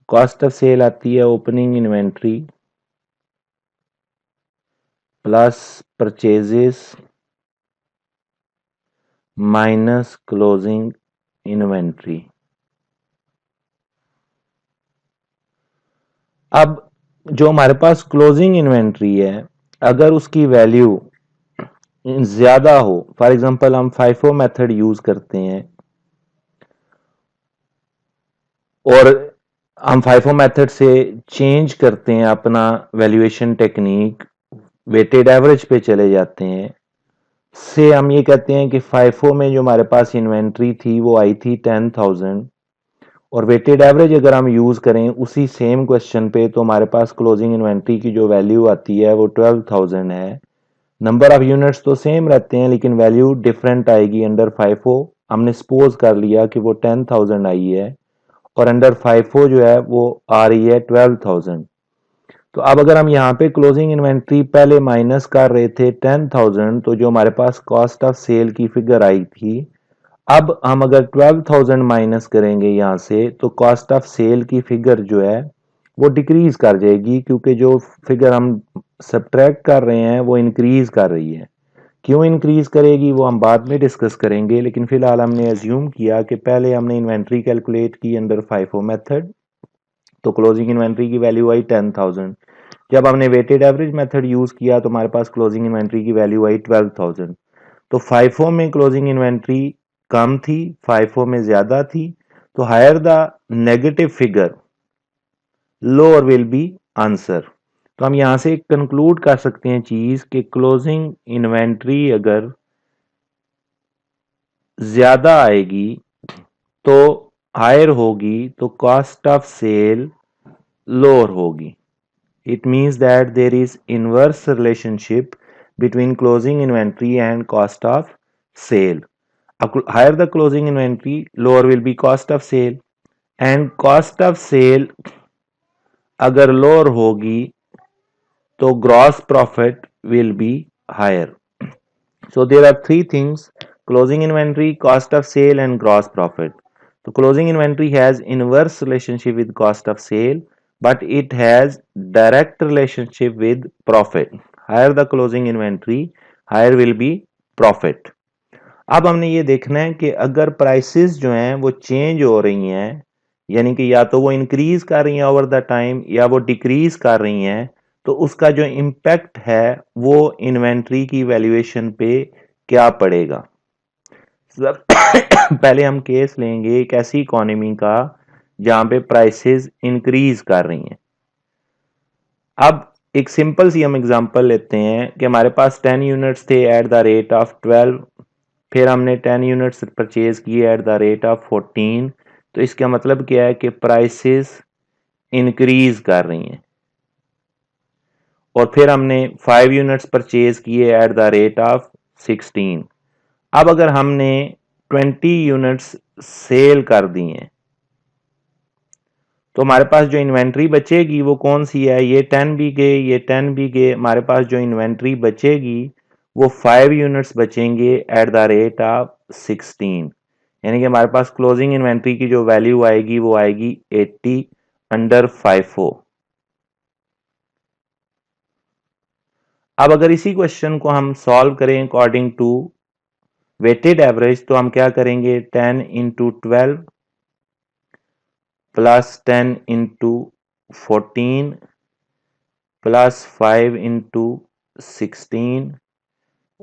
कॉस्ट ऑफ सेल आती है opening inventory plus purchases minus closing inventory. अब जो हमारे पास क्लोजिंग इन्वेंट्री है अगर उसकी वैल्यू ज्यादा हो, फॉर एग्जांपल हम फाइफो मेथड यूज करते हैं और हम फाइफो मेथड से चेंज करते हैं अपना वैल्यूएशन टेक्निक, वेटेड एवरेज पे चले जाते हैं, से हम ये कहते हैं कि फाइफो में जो हमारे पास इन्वेंट्री थी वो आई थी 10,000 और वेटेड एवरेज अगर हम यूज करें उसी सेम क्वेश्चन पे तो हमारे पास क्लोजिंग इन्वेंट्री की जो वैल्यू आती है वो 12,000 है। नंबर ऑफ यूनिट्स तो सेम रहते हैं लेकिन वैल्यू डिफरेंट आएगी। अंडर फाइफो हमने सपोज कर लिया कि वो 10,000 आई है और अंडर फाइफो जो है वो आ रही है 12,000। तो अब अगर हम यहाँ पे क्लोजिंग इन्वेंट्री पहले माइनस कर रहे थे 10,000 तो जो हमारे पास कॉस्ट ऑफ सेल की फिगर आई थी, अब हम अगर 12,000 माइनस करेंगे यहाँ से तो कॉस्ट ऑफ सेल की फिगर जो है वो डिक्रीज कर जाएगी, क्योंकि जो फिगर हम सब्ट्रैक्ट कर रहे हैं वो इंक्रीज कर रही है। क्यों इंक्रीज करेगी वो हम बाद में डिस्कस करेंगे, लेकिन फिलहाल हमने एज्यूम किया कि पहले हमने इन्वेंट्री कैलकुलेट की अंडर फाइफो मेथड, तो क्लोजिंग इन्वेंट्री की वैल्यू आई 10,000। जब हमने वेटेड एवरेज मेथड यूज किया तो हमारे पास क्लोजिंग इन्वेंट्री की वैल्यू आई 12,000। तो फाइफो में क्लोजिंग इन्वेंट्री कम थी, फाइफो में ज्यादा थी, तो higher the negative figure lower will be answer. तो हम यहां से कंक्लूड कर सकते हैं चीज कि क्लोजिंग इन्वेंट्री अगर ज्यादा आएगी तो हायर होगी तो कॉस्ट ऑफ सेल लोअर होगी। It means that there is inverse relationship between closing inventory and cost of sale. Higher the closing inventory, lower will be cost of sale, and cost of sale अगर lower होगी तो gross profit will be higher. So there are three things: closing inventory, cost of sale and gross profit. तो closing inventory has inverse relationship with cost of sale but it has direct relationship with profit. Higher the closing inventory higher will be profit. अब हमने ये देखना है कि अगर प्राइसेस जो हैं वो चेंज हो रही हैं, यानी कि या तो वो इंक्रीज कर रही हैं ओवर द टाइम या वो डिक्रीज कर रही हैं, तो उसका जो इम्पैक्ट है वो इन्वेंट्री की वैल्यूएशन पे क्या पड़ेगा। पहले हम केस लेंगे एक ऐसी इकोनॉमी का जहां पे प्राइसेस इंक्रीज कर रही हैं। अब एक सिंपल सी हम एग्जांपल लेते हैं कि हमारे पास 10 यूनिट्स थे एट द रेट ऑफ 12, फिर हमने 10 यूनिट्स परचेज किए एट द रेट ऑफ 14। तो इसका मतलब क्या है कि प्राइसेस इंक्रीज कर रही हैं। और फिर हमने 5 यूनिट्स परचेज किए एट द रेट ऑफ 16। अब अगर हमने 20 यूनिट्स सेल कर दी हैं तो हमारे पास जो इन्वेंट्री बचेगी वो कौन सी है, ये 10 भी गए ये 10 भी गए, हमारे पास जो इन्वेंट्री बचेगी वो 5 यूनिट्स बचेंगे एट द रेट ऑफ 16। यानी कि हमारे पास क्लोजिंग इन्वेंट्री की जो वैल्यू आएगी वो आएगी 80 अंडर FIFO। अब अगर इसी क्वेश्चन को हम सॉल्व करें अकॉर्डिंग टू वेटेड एवरेज तो हम क्या करेंगे, 10 into 12 plus 10 into 14 plus 5 into 16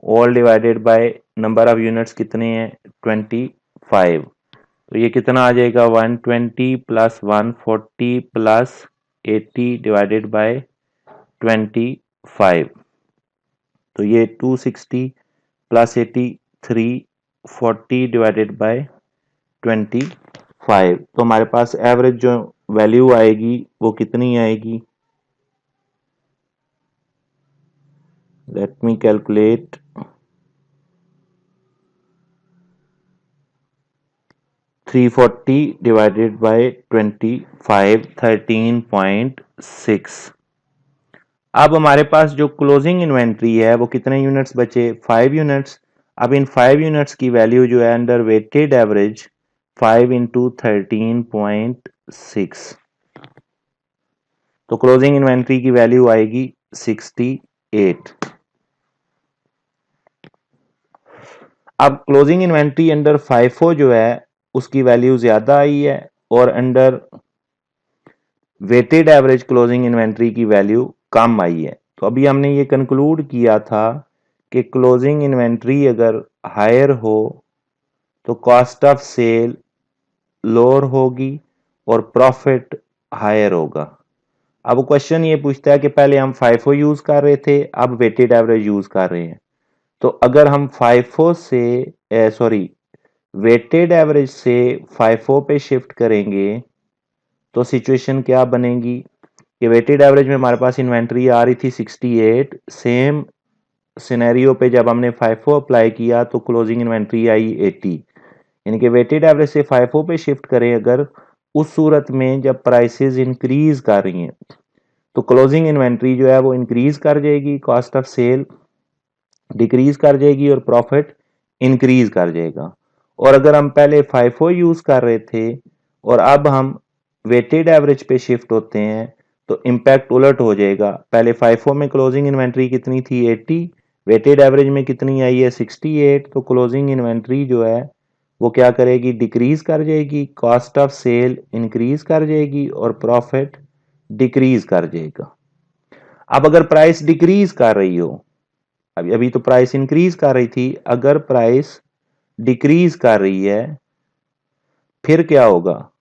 all divided by number of units कितने हैं 25। तो ये कितना आ जाएगा 120 प्लस 140 प्लस 80 डिवाइडेड बाय 25। तो ये 260 प्लस 80 340 डिवाइडेड बाय 25। तो हमारे पास एवरेज जो वैल्यू आएगी वो कितनी आएगी, let me calculate, 340 divided by 25 13.6। अब हमारे पास जो क्लोजिंग इन्वेंट्री है वो कितने यूनिट्स बचे 5 यूनिट्स। अब इन 5 यूनिट्स की वैल्यू जो है अंडर वेटेड एवरेज 5 इंटू 13.6, तो क्लोजिंग इन्वेंट्री की वैल्यू आएगी 68। अब क्लोजिंग इन्वेंट्री अंडर FIFO जो है उसकी वैल्यू ज्यादा आई है और under weighted average closing inventory की वैल्यू कम आई है। तो अभी हमने ये कंक्लूड किया था कि क्लोजिंग इन्वेंट्री अगर हायर हो तो कॉस्ट ऑफ सेल लोअर होगी और प्रॉफिट हायर होगा। अब क्वेश्चन ये पूछता है कि पहले हम FIFO यूज कर रहे थे अब वेटेड एवरेज यूज कर रहे हैं, तो अगर हम FIFO से वेटेड एवरेज से FIFO पे शिफ्ट करेंगे तो सिचुएशन क्या बनेगी कि वेटेड एवरेज में हमारे पास इन्वेंट्री आ रही थी 68, सेम सिनेरियो पे जब हमने FIFO अप्लाई किया तो क्लोजिंग इन्वेंट्री आई 80। यानी कि वेटेड एवरेज से FIFO पे शिफ्ट करें अगर, उस सूरत में जब प्राइसेस इंक्रीज कर रही हैं तो क्लोजिंग इन्वेंट्री जो है वो इंक्रीज कर जाएगी, कॉस्ट ऑफ सेल डिक्रीज कर जाएगी और प्रॉफिट इंक्रीज कर जाएगा। और अगर हम पहले FIFO यूज कर रहे थे और अब हम वेटेड एवरेज पे शिफ्ट होते हैं तो इम्पैक्ट उलट हो जाएगा। पहले FIFO में क्लोजिंग इन्वेंट्री कितनी थी 80, वेटेड एवरेज में कितनी आई है 68, तो क्लोजिंग इन्वेंट्री जो है वो क्या करेगी, डिक्रीज कर जाएगी, कॉस्ट ऑफ सेल इंक्रीज कर जाएगी और प्रॉफिट डिक्रीज कर जाएगा। अब अगर प्राइस डिक्रीज कर रही हो, अभी अभी तो प्राइस इंक्रीज कर रही थी, अगर प्राइस डिक्रीज कर रही है फिर क्या होगा।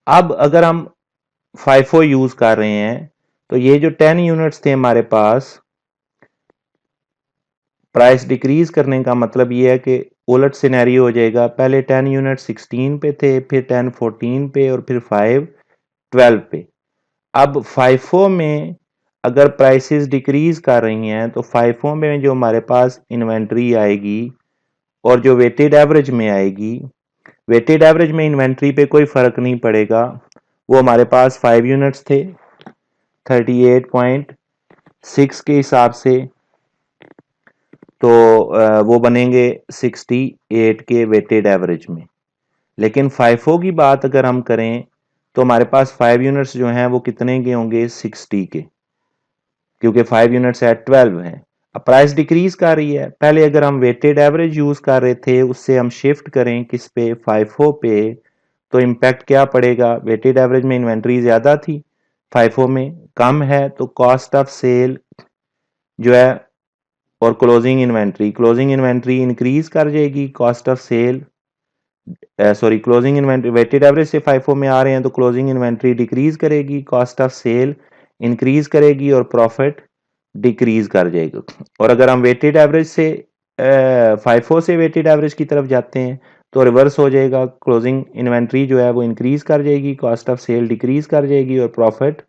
अब अगर हम FIFO यूज कर रहे हैं तो ये जो 10 यूनिट्स थे हमारे पास, प्राइस डिक्रीज करने का मतलब ये है कि उलट सिनेरियो हो जाएगा, पहले 10 यूनिट 16 पे थे, फिर 10 14 पे और फिर 5 12 पे। अब FIFO में अगर प्राइसेस डिक्रीज कर रही हैं तो FIFO में जो हमारे पास इन्वेंट्री आएगी और जो वेटेड एवरेज में आएगी, वेटेड एवरेज में इन्वेंट्री पे कोई फर्क नहीं पड़ेगा, वो हमारे पास 5 यूनिट्स थे 38.6 के हिसाब से, तो वो बनेंगे 68 के वेटेड एवरेज में। लेकिन फाइफो की बात अगर हम करें तो हमारे पास 5 यूनिट्स जो हैं वो कितने के होंगे, 60 के, क्योंकि 5 यूनिट्स एट 12 है। अब प्राइस डिक्रीज कर रही है। पहले अगर हम वेटेड एवरेज यूज कर रहे थे, उससे हम शिफ्ट करें किस पे, फाइफो पे, तो इम्पैक्ट क्या पड़ेगा, वेटेड एवरेज में इन्वेंट्री ज्यादा थी, फाइफो में कम है, तो कॉस्ट ऑफ सेल जो है और क्लोजिंग इन्वेंट्री इंक्रीज कर जाएगी, cost of sale sorry closing inventory weighted average से फाइफो में आ रहे हैं तो क्लोजिंग इन्वेंट्री डिक्रीज करेगी, कॉस्ट ऑफ सेल इंक्रीज करेगी और प्रॉफिट डिक्रीज कर जाएगा। और अगर हम वेटेड एवरेज से फाइफो से वेटेड एवरेज की तरफ जाते हैं तो रिवर्स हो जाएगा, क्लोजिंग इन्वेंट्री जो है वो इंक्रीज कर जाएगी, कॉस्ट ऑफ सेल डिक्रीज कर जाएगी और प्रॉफिट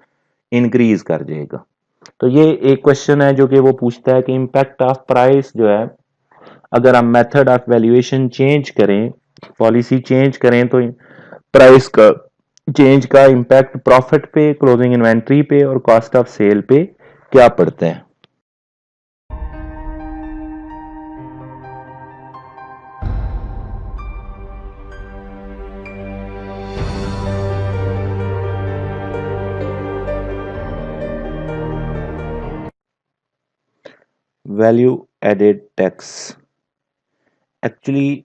इंक्रीज कर जाएगा। तो ये एक क्वेश्चन है जो कि वो पूछता है कि इम्पैक्ट ऑफ प्राइस जो है, अगर हम मेथड ऑफ वैल्यूएशन चेंज करें, पॉलिसी चेंज करें, तो प्राइस का चेंज का इम्पैक्ट प्रॉफिट पे, क्लोजिंग इन्वेंट्री पे और कॉस्ट ऑफ सेल पे क्या पड़ता है। Value added tax, actually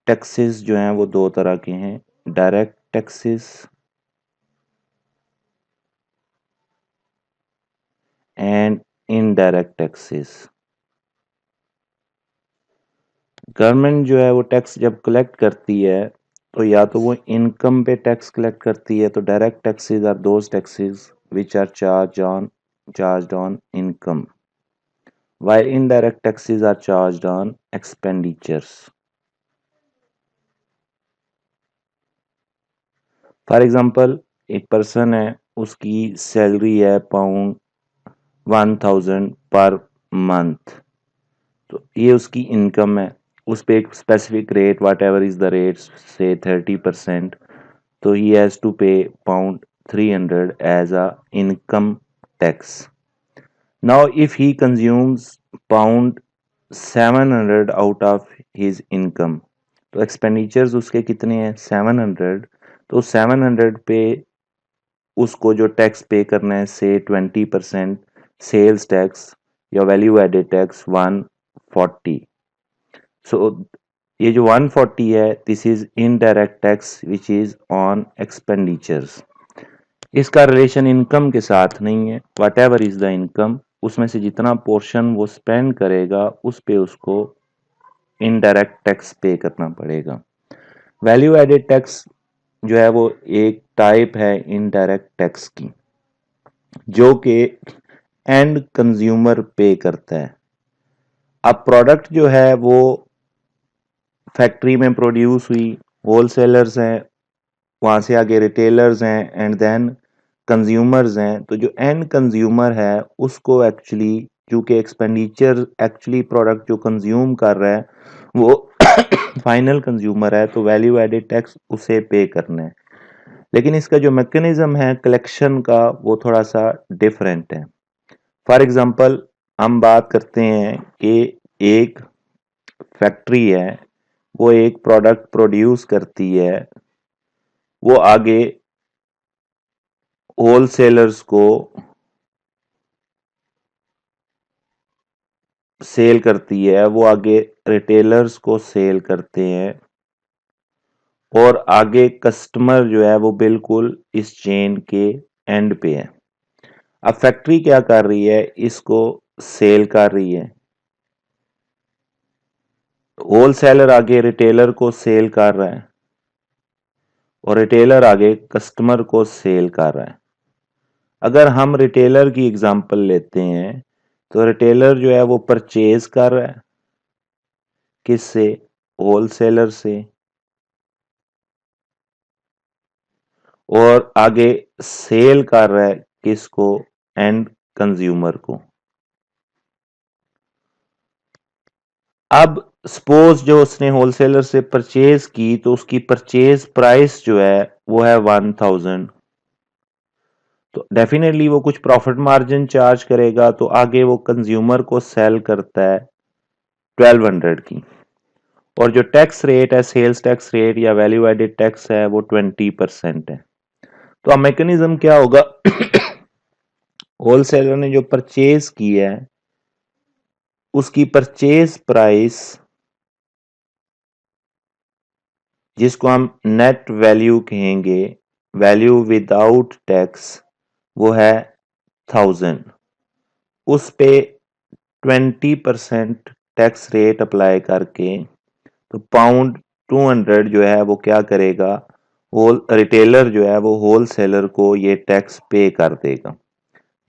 taxes जो हैं वो दो तरह के हैं, direct taxes and indirect taxes. Government जो है वो टैक्स जब कलेक्ट करती है तो या तो वो इनकम पे टैक्स कलेक्ट करती है, तो direct taxes are those taxes which are charged on income, while indirect taxes are charged on expenditures. For example, एक पर्सन है, उसकी सैलरी है पाउंड 1000 पर मंथ, तो ये उसकी इनकम है, उस पे एक specific rate whatever is the rate से 30%, तो he has to pay pound 300 as a income tax. Now if he consumes pound 700 out of his income, तो एक्सपेंडिचर्स उसके कितने हैं, 700, तो 700 पे उसको जो टैक्स पे करना है से 20% सेल्स टैक्स या वैल्यू एडेड टैक्स 140। सो ये जो 140 है, this is indirect tax which is on expenditures. इसका रिलेशन इनकम के साथ नहीं है, what ever is the income, उसमें से जितना पोर्शन वो स्पेंड करेगा उस पे उसको इनडायरेक्ट टैक्स पे करना पड़ेगा। वैल्यू एडेड टैक्स जो है वो एक टाइप है इनडायरेक्ट टैक्स की, जो कि एंड कंज्यूमर पे करता है। अब प्रोडक्ट जो है वो फैक्ट्री में प्रोड्यूस हुई, होलसेलर्स हैं, वहां से आगे रिटेलर्स हैं एंड देन कंज्यूमर्स हैं, तो जो एंड कंज्यूमर है उसको एक्चुअली, क्योंकि एक्सपेंडिचर एक्चुअली प्रोडक्ट जो कंज्यूम कर रहा है वो फाइनल कंज्यूमर है, तो वैल्यू एडेड टैक्स उसे पे करना है। लेकिन इसका जो मैकेनिज्म है कलेक्शन का वो थोड़ा सा डिफरेंट है। फॉर एग्जांपल, हम बात करते हैं कि एक फैक्ट्री है, वो एक प्रोडक्ट प्रोड्यूस करती है, वो आगे होलसेलर्स को सेल करती है, वो आगे रिटेलर्स को सेल करते हैं और आगे कस्टमर जो है वो बिल्कुल इस चेन के एंड पे है। अब फैक्ट्री क्या कर रही है, इसको सेल कर रही है, होलसेलर आगे रिटेलर को सेल कर रहा है और रिटेलर आगे कस्टमर को सेल कर रहा है। अगर हम रिटेलर की एग्जांपल लेते हैं तो रिटेलर जो है वो परचेज कर रहा है, किससे, होलसेलर से, और आगे सेल कर रहा है किसको, एंड कंज्यूमर को। अब सपोज जो उसने होलसेलर से परचेज की तो उसकी परचेज प्राइस जो है वो है 1000, तो डेफिनेटली वो कुछ प्रॉफिट मार्जिन चार्ज करेगा, तो आगे वो कंज्यूमर को सेल करता है 1200 की, और जो टैक्स रेट है, सेल्स टैक्स रेट या वैल्यू एडेड टैक्स है, वो 20% है। तो अब मैकेनिज्म क्या होगा? होलसेलर ने जो परचेज की है उसकी परचेज प्राइस, जिसको हम नेट वैल्यू कहेंगे, वैल्यू विदाउट टैक्स, वो है 1000। उस पे 20% टैक्स रेट अप्लाई करके तो पाउंड 200 जो है वो क्या करेगा, होल रिटेलर जो है वो होलसेलर को ये टैक्स पे कर देगा।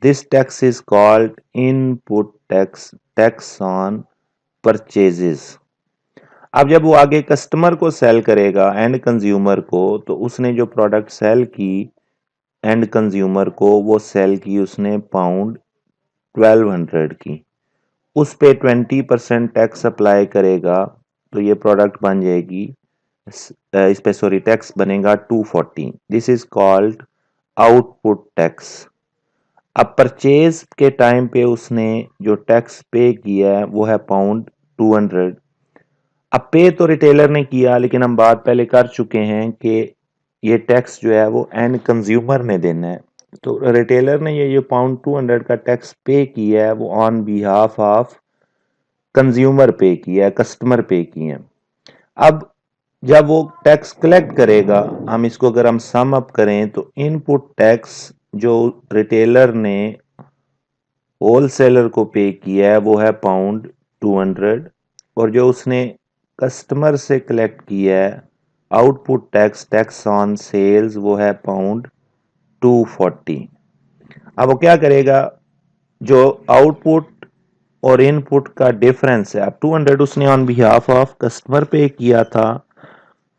This tax is called input tax, tax on purchases. अब जब वो आगे कस्टमर को सेल करेगा, एंड कंज्यूमर को, तो उसने जो प्रोडक्ट सेल की एंड कंज्यूमर को, वो सेल की उसने पाउंड 1200 की, उस पे 20% टैक्स अप्लाई करेगा तो ये प्रोडक्ट बन जाएगी, इस पे सॉरी टैक्स बनेगा 240। This is called output tax. अब परचेज के टाइम पे उसने जो टैक्स पे किया है वो है पाउंड 200। अब पे तो रिटेलर ने किया, लेकिन हम बात पहले कर चुके हैं कि ये टैक्स जो है वो एंड कंज्यूमर ने देना है। तो रिटेलर ने ये पाउंड 200 का टैक्स पे किया है, वो ऑन बिहाफ ऑफ कंज्यूमर पे किया है, कस्टमर पे किया है। अब जब वो टैक्स कलेक्ट करेगा, हम इसको अगर हम सम अप करें तो इनपुट टैक्स जो रिटेलर ने होलसेलर को पे किया है वो है पाउंड 200, और जो उसने कस्टमर से कलेक्ट किया है output tax, tax on sales, वो है पाउंड 240। अब वो क्या करेगा, जो आउटपुट और इनपुट का डिफरेंस है, अब 200 उसने ऑन बिहाफ ऑफ कस्टमर पे किया था,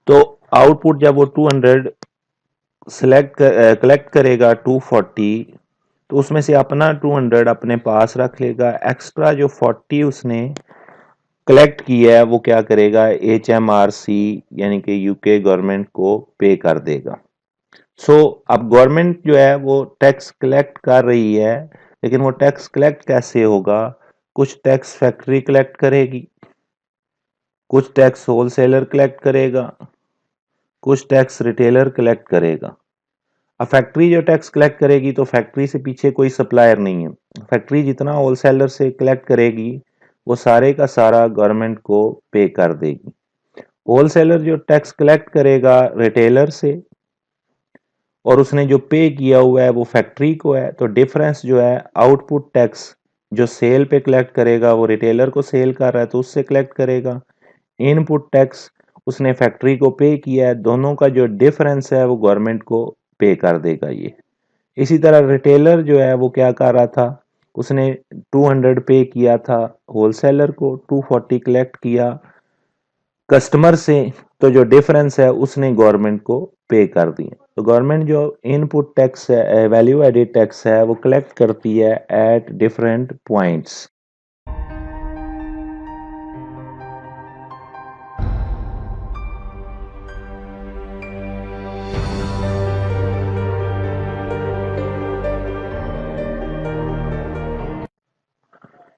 तो आउटपुट जब वो 200 कलेक्ट करेगा 240, तो उसमें से अपना 200 अपने पास रख लेगा, एक्स्ट्रा जो 40 उसने कलेक्ट किया है वो क्या करेगा, HMRC यानी कि यूके गवर्नमेंट को पे कर देगा। अब गवर्नमेंट जो है वो टैक्स कलेक्ट कर रही है, लेकिन वो टैक्स कलेक्ट कैसे होगा? कुछ टैक्स फैक्ट्री कलेक्ट करेगी, कुछ टैक्स होलसेलर कलेक्ट करेगा, कुछ टैक्स रिटेलर कलेक्ट करेगा। अब फैक्ट्री जो टैक्स कलेक्ट करेगी, तो फैक्ट्री से पीछे कोई सप्लायर नहीं है, फैक्ट्री जितना होलसेलर से कलेक्ट करेगी वो सारे का सारा गवर्नमेंट को पे कर देगी। होलसेलर जो टैक्स कलेक्ट करेगा रिटेलर से, और उसने जो पे किया हुआ है वो फैक्ट्री को है, तो डिफरेंस जो है आउटपुट टैक्स जो सेल पे कलेक्ट करेगा वो रिटेलर को सेल कर रहा है तो उससे कलेक्ट करेगा, इनपुट टैक्स उसने फैक्ट्री को पे किया है, दोनों का जो डिफरेंस है वो गवर्नमेंट को पे कर देगा ये। इसी तरह रिटेलर जो है वो क्या कर रहा था, उसने 200 पे किया था होलसेलर को, 240 कलेक्ट किया कस्टमर से, तो जो डिफरेंस है उसने गवर्नमेंट को पे कर दिया। तो गवर्नमेंट जो इनपुट टैक्स है, वैल्यू एडेड टैक्स है, वो कलेक्ट करती है एट डिफरेंट पॉइंट्स।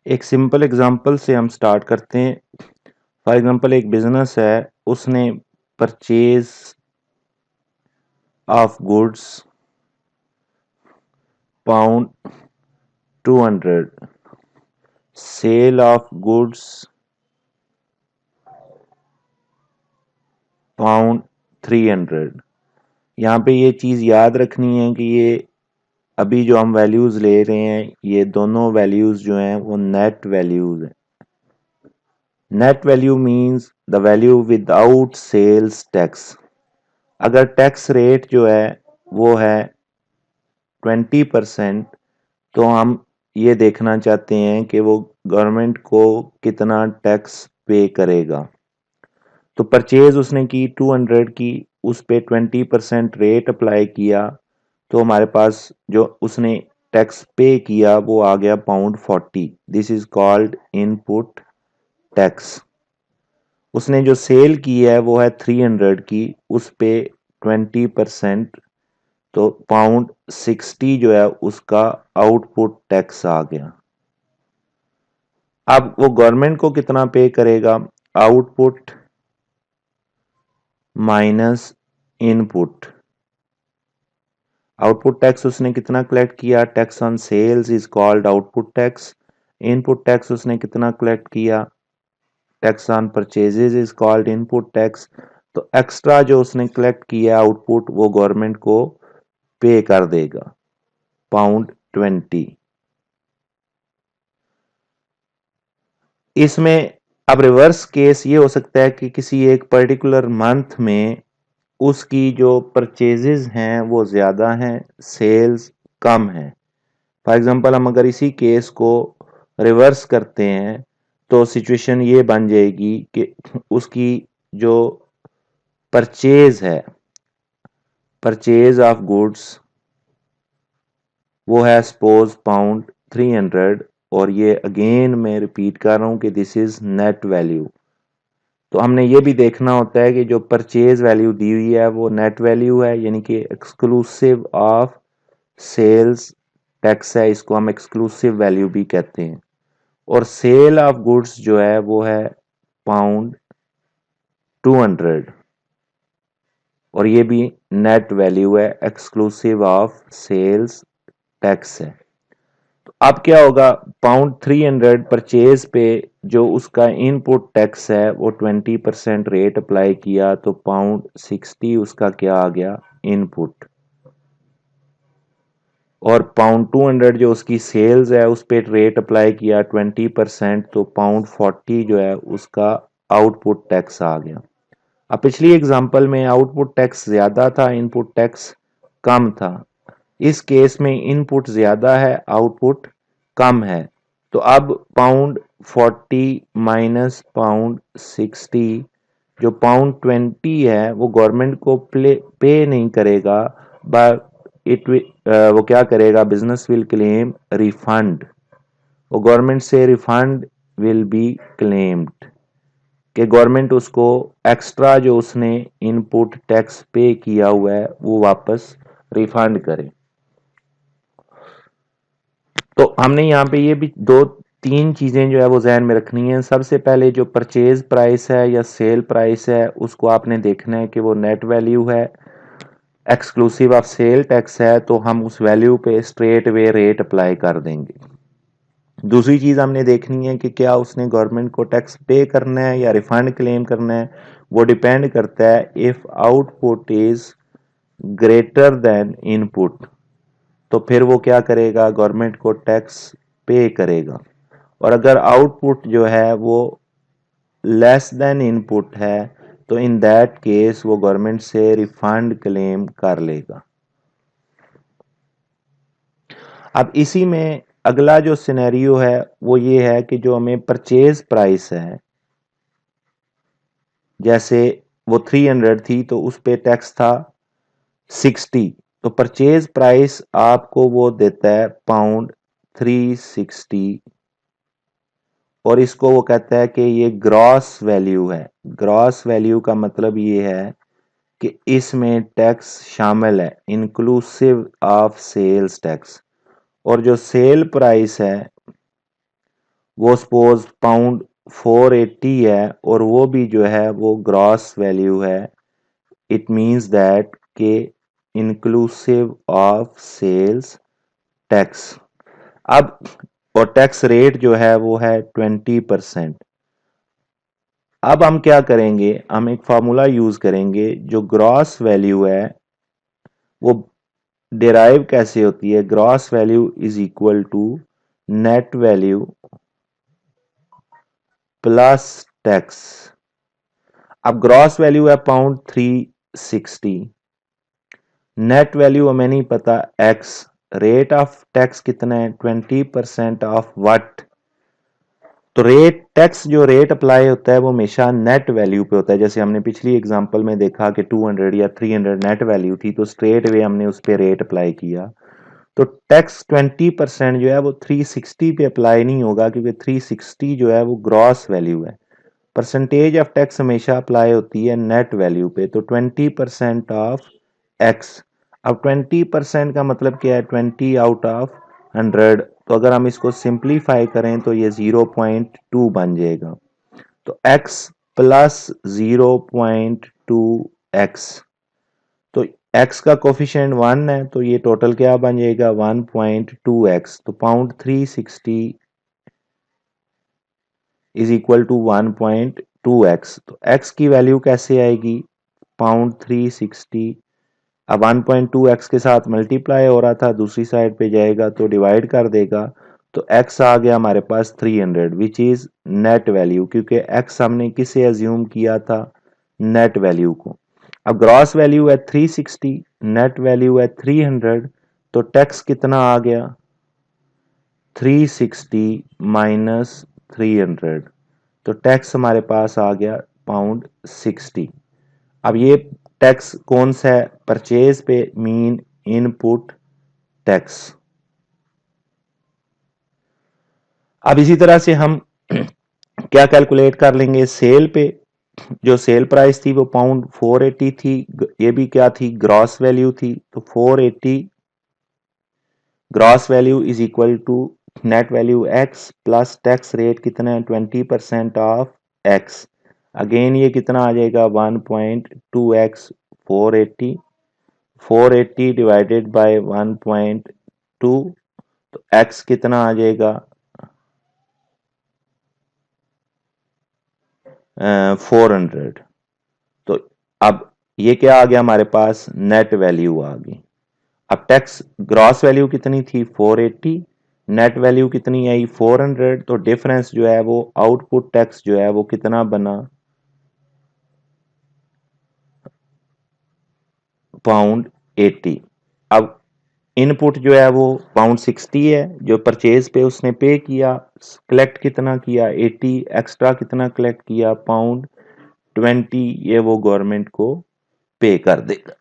एक सिंपल एग्जांपल से हम स्टार्ट करते हैं। फॉर एग्जांपल एक बिजनेस है, उसने purchase of goods pound 200, sale of goods pound 300। यहाँ पे ये चीज़ याद रखनी है कि ये अभी जो हम वैल्यूज़ ले रहे हैं, ये दोनों वैल्यूज़ जो हैं वो नेट वैल्यूज़ हैं। Net value means the value without sales tax. अगर टैक्स रेट जो है वो है 20%, तो हम ये देखना चाहते हैं कि वो गवर्नमेंट को कितना टैक्स पे करेगा। तो परचेज उसने की 200 की, उस पे 20% रेट अप्लाई किया, तो हमारे पास जो उसने टैक्स पे किया वो आ गया pound 40। This is called input tax. उसने जो सेल की है वो है 300 की, उस पे 20%, तो पाउंड 60 जो है उसका आउटपुट टैक्स आ गया। अब वो गवर्नमेंट को कितना पे करेगा, output minus input. Output tax उसने कितना कलेक्ट किया, tax on sales is called output tax. Input tax उसने कितना कलेक्ट किया, tax on purchases is called input tax. तो एक्स्ट्रा जो उसने कलेक्ट किया आउटपुट वो गवर्नमेंट को पे कर देगा, £20। इसमें अब रिवर्स केस ये हो सकता है कि किसी एक पर्टिकुलर मंथ में उसकी जो परचेजेज हैं वो ज़्यादा हैं, सेल्स कम हैं। फॉर एग्जांपल हम अगर इसी केस को रिवर्स करते हैं तो सिचुएशन ये बन जाएगी कि उसकी जो परचेज है, परचेज ऑफ गुड्स, वो है सपोज £300, और ये अगेन मैं रिपीट कर रहा हूँ कि दिस इज नेट वैल्यू। तो हमने ये भी देखना होता है कि जो परचेज वैल्यू दी हुई है वो नेट वैल्यू है, यानी कि एक्सक्लूसिव ऑफ सेल्स टैक्स है, इसको हम एक्सक्लूसिव वैल्यू भी कहते हैं। और सेल ऑफ गुड्स जो है वो है £200, और ये भी नेट वैल्यू है, एक्सक्लूसिव ऑफ सेल्स टैक्स है। तो अब क्या होगा, £300 परचेज पे जो उसका इनपुट टैक्स है वो 20% रेट अप्लाई किया, तो £60 उसका क्या आ गया, इनपुट। और £200 जो उसकी सेल्स है उस पे रेट अप्लाई किया 20%, तो £40 जो है उसका आउटपुट टैक्स आ गया। अब पिछली एग्जांपल में आउटपुट टैक्स ज्यादा था, इनपुट टैक्स कम था। इस केस में इनपुट ज्यादा है, आउटपुट कम है। तो अब £40 माइनस £60, जो £20 है वो गवर्नमेंट को पे नहीं करेगा, बट वो क्या करेगा, बिजनेस विल क्लेम रिफंड। वो गवर्नमेंट से रिफंड विल बी क्लेम्ड, कि गवर्नमेंट उसको एक्स्ट्रा जो उसने इनपुट टैक्स पे किया हुआ है वो वापस रिफंड करे। तो हमने यहाँ पे ये भी दो तीन चीजें जो है वो जहन में रखनी है। सबसे पहले जो परचेज प्राइस है या सेल प्राइस है उसको आपने देखना है कि वो नेट वैल्यू है, एक्सक्लूसिव ऑफ सेल टैक्स है, तो हम उस वैल्यू पे स्ट्रेट वे रेट अप्लाई कर देंगे। दूसरी चीज हमने देखनी है कि क्या उसने गवर्नमेंट को टैक्स पे करना है या रिफंड क्लेम करना है। वो डिपेंड करता है, if output is greater than input तो फिर वो क्या करेगा, गवर्नमेंट को टैक्स पे करेगा। और अगर आउटपुट जो है वो लेस देन इनपुट है तो इन दैट केस वो गवर्नमेंट से रिफंड क्लेम कर लेगा। अब इसी में अगला जो सिनेरियो है वो ये है कि जो हमें परचेज प्राइस है, जैसे वो 300 थी तो उस पे टैक्स था 60, तो परचेज प्राइस आपको वो देता है £360, और इसको वो कहता है कि ये ग्रॉस वैल्यू है। ग्रॉस वैल्यू का मतलब ये है कि इसमें टैक्स शामिल है, इंक्लूसिव ऑफ सेल्स टैक्स। और जो सेल प्राइस है वो सपोज £480 है, और वो भी जो है वो ग्रॉस वैल्यू है। इट मींस दैट के इंक्लूसिव ऑफ सेल्स टैक्स। अब और टैक्स रेट जो है वो है 20%। अब हम क्या करेंगे, हम एक फार्मूला यूज करेंगे, जो ग्रॉस वैल्यू है वो डिराइव कैसे होती है, gross value is equal to net value plus tax. अब ग्रॉस वैल्यू है £360, नेट वैल्यू हमें नहीं पता एक्स, रेट ऑफ टैक्स कितना है 20% ऑफ व्हाट। तो रेट टैक्स जो रेट अप्लाई होता है वो हमेशा नेट वैल्यू पे होता है। जैसे हमने पिछली एग्जांपल में देखा कि 200 या 300 नेट वैल्यू थी तो स्ट्रेट वे हमने उस पर रेट अप्लाई किया। तो टैक्स 20% जो है वो 360 पे अप्लाई नहीं होगा, क्योंकि 360 जो है वो ग्रॉस वैल्यू है। परसेंटेज ऑफ टैक्स हमेशा अप्लाई होती है नेट वैल्यू पे। तो 20% ऑफ एक्स। अब 20% का मतलब क्या है, 20 आउट ऑफ 100, तो अगर हम इसको सिंप्लीफाई करें तो ये 0.2 बन जाएगा। तो x प्लस 0.2x, तो x का कोफिशिएंट 1 है तो ये टोटल क्या बन जाएगा 1.2x। तो pound 360 is equal to 1.2x। तो x की वैल्यू कैसे आएगी, पाउंड 360, अब 1.2x के साथ मल्टीप्लाई हो रहा था, दूसरी साइड पे जाएगा तो डिवाइड कर देगा, तो x आ गया हमारे पास 300 विच इज नेट वैल्यू, क्योंकि x हमने किसे अज्यूम किया था, नेट वैल्यू को। अब ग्रॉस वैल्यू है 360, नेट वैल्यू है 300, तो टैक्स कितना आ गया 360 माइनस 300, तो टैक्स हमारे पास आ गया पाउंड 60। अब ये टैक्स कौन सा है, परचेज पे, मीन इनपुट टैक्स। अब इसी तरह से हम क्या कैलकुलेट कर लेंगे, सेल पे, जो सेल प्राइस थी वो पाउंड 480 थी, ये भी क्या थी, ग्रॉस वैल्यू थी, तो 480 gross value is equal to net value x plus tax rate कितना है 20% ऑफ एक्स। अगेन ये कितना आ जाएगा 1.2x, 480, 480 डिवाइडेड बाय 1.2, तो x कितना आ जाएगा 400। तो अब ये क्या आ गया हमारे पास, नेट वैल्यू आ गई। अब टैक्स ग्रॉस वैल्यू कितनी थी 480, नेट वैल्यू कितनी आई 400, तो डिफरेंस जो है वो आउटपुट टैक्स जो है वो कितना बना, पाउंड 80। अब इनपुट जो है वो पाउंड 60 है, जो परचेज पे उसने पे किया, कलेक्ट कितना किया 80, एक्स्ट्रा कितना कलेक्ट किया पाउंड 20, ये वो गवर्नमेंट को पे कर देगा।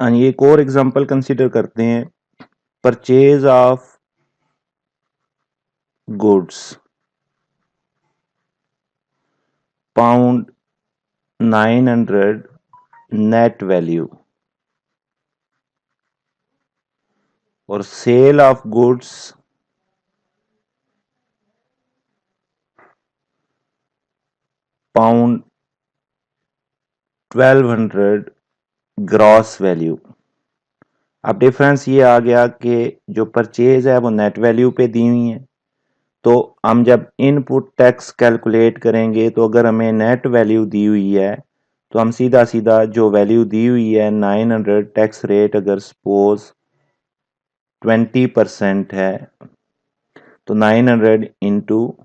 ये एक और एग्जांपल कंसीडर करते हैं, purchase of goods pound 900 net value, और sale of goods pound 1200 gross value. अब डिफरेंस ये आ गया कि जो परचेज है वो नेट वैल्यू पे दी हुई है, तो हम जब इनपुट टैक्स कैलकुलेट करेंगे तो अगर हमें नेट वैल्यू दी हुई है तो हम सीधा सीधा जो वैल्यू दी हुई है 900, टैक्स रेट अगर सपोज 20% है, तो 900 इंटू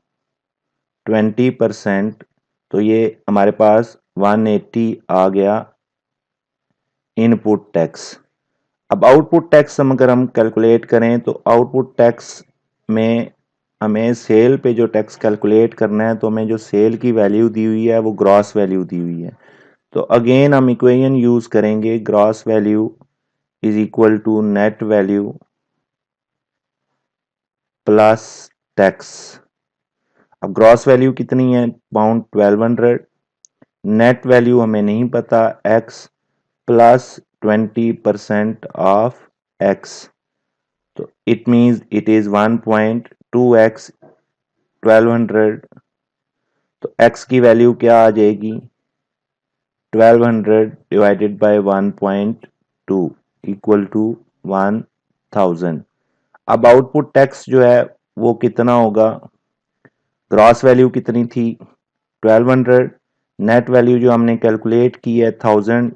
20%, तो ये हमारे पास 180 आ गया इनपुट टैक्स। अब आउटपुट टैक्स हम अगर हम कैलकुलेट करें तो आउटपुट टैक्स में हमें सेल पे जो टैक्स कैलकुलेट करना है, तो हमें जो सेल की वैल्यू दी हुई है वो ग्रॉस वैल्यू दी हुई है, तो अगेन हम इक्वेशन यूज करेंगे, gross value is equal to net value plus tax. अब ग्रॉस वैल्यू कितनी है पाउंड 1200, नेट वैल्यू हमें नहीं पता एक्स, प्लस 20% ऑफ एक्स, तो it means it is 1.2x 1200, तो x की वैल्यू क्या आ जाएगी 1200 डिवाइडेड बाय 1.2 इक्वल टू 1 1000। अब आउटपुट टैक्स जो है वो कितना होगा, ग्रॉस वैल्यू कितनी थी 1200, नेट वैल्यू जो हमने कैलकुलेट की है 1000,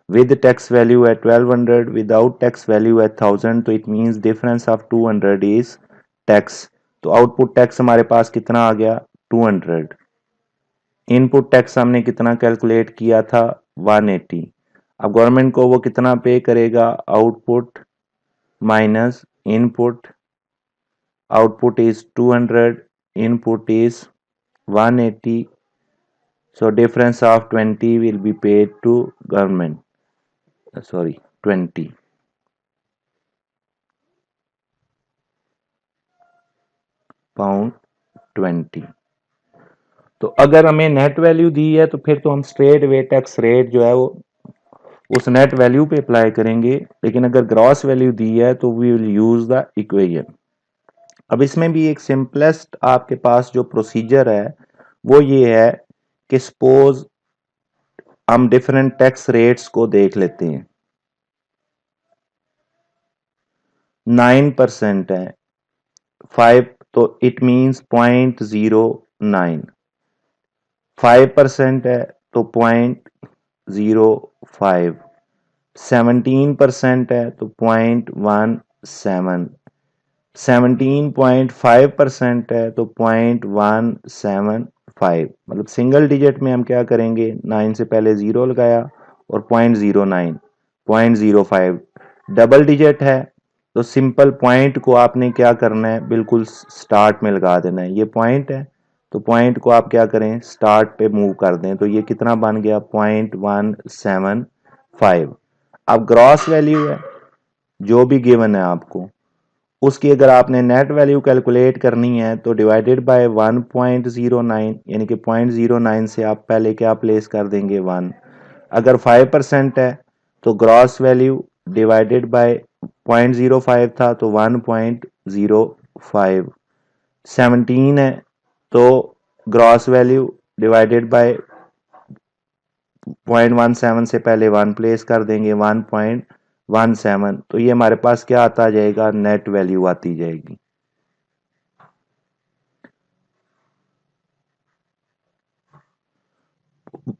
विद टैक्स वैल्यू है 1200, विदाउट टैक्स वैल्यू है 1000, तो it means difference of 200 is tax. तो आउटपुट टैक्स हमारे पास कितना आ गया 200। इनपुट टैक्स हमने कितना कैलकुलेट किया था 180। अब गवर्नमेंट को वो कितना पे करेगा, output minus input, output is 200, input is 180, so difference of 20 will be paid to government, sorry 20 pound 20। तो अगर हमें नेट वैल्यू दी है तो फिर तो हम स्ट्रेट वे टैक्स रेट जो है वो उस नेट वैल्यू पे अप्लाई करेंगे, लेकिन अगर ग्रॉस वैल्यू दी है तो we will use the equation. अब इसमें भी एक सिंपलेस्ट आपके पास जो प्रोसीजर है वो ये है कि सपोज हम डिफरेंट टैक्स रेट्स को देख लेते हैं। 9% है, 5 तो इट मींस 0.09, 5% है तो 0.05, 17% है तो 0.17, 17.5% है तो 0.175। मतलब सिंगल डिजिट में हम क्या करेंगे, 9 से पहले 0 लगाया और 0.09, 0.05। डबल डिजिट है तो सिंपल पॉइंट को आपने क्या करना है, बिल्कुल स्टार्ट में लगा देना है। ये पॉइंट है तो पॉइंट को आप क्या करें, स्टार्ट पे मूव कर दें, तो ये कितना बन गया 0.175। अब ग्रॉस वैल्यू है जो भी गिवन है आपको, उसकी अगर आपने नेट वैल्यू कैलकुलेट करनी है तो डिवाइडेड बाय 1.09, यानी कि 0.09 से आप पहले क्या प्लेस कर देंगे 1। अगर 5% है तो ग्रॉस वैल्यू डिवाइडेड बाय 0.05 था तो 1.05, 17 है तो ग्रॉस वैल्यू डिवाइडेड बाय 0.17 से पहले 1 प्लेस कर देंगे 1.17, तो ये हमारे पास क्या आता जाएगा, नेट वैल्यू आती जाएगी।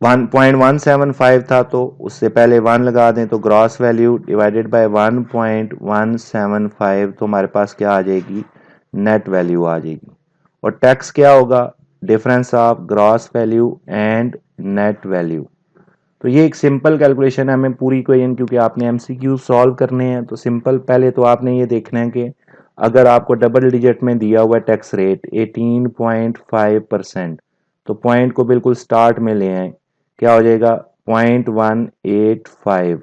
वन 0.175 था तो उससे पहले 1 लगा दें तो ग्रॉस वैल्यू डिवाइडेड बाय 1.175, तो हमारे पास क्या आ जाएगी, नेट वैल्यू आ जाएगी। और टैक्स क्या होगा, difference of gross value and net value. तो ये एक सिंपल कैलकुलेशन है, हमें पूरी इक्वेशन क्योंकि आपने एमसीक्यू सॉल्व करने हैं तो सिंपल पहले तो आपने ये देखना है कि अगर आपको डबल डिजिट में दिया हुआ टैक्स रेट 18.5%, तो पॉइंट को बिल्कुल स्टार्ट में ले आए, क्या हो जाएगा 0.185,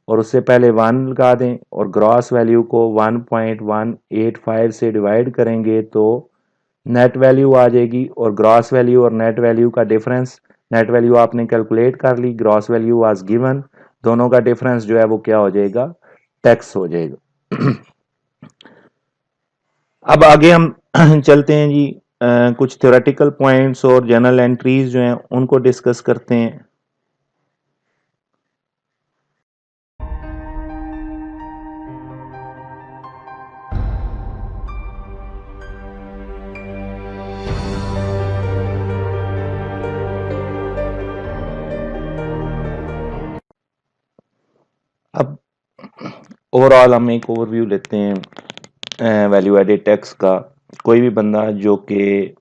और उससे पहले 1 लगा दें और ग्रॉस वैल्यू को 1.185 से डिवाइड करेंगे तो नेट वैल्यू आ जाएगी। और ग्रॉस वैल्यू और नेट वैल्यू का डिफरेंस, नेट वैल्यू आपने कैलकुलेट कर ली, ग्रॉस वैल्यू वाज गिवन, दोनों का डिफरेंस जो है वो क्या हो जाएगा, टैक्स हो जाएगा। अब आगे हम चलते हैं जी, कुछ थ्योरेटिकल पॉइंट्स और जर्नल एंट्रीज जो हैं उनको डिस्कस करते हैं। अब ओवरऑल हम एक ओवरव्यू लेते हैं वैल्यू एडेड टैक्स का। कोई भी बंदा जो कि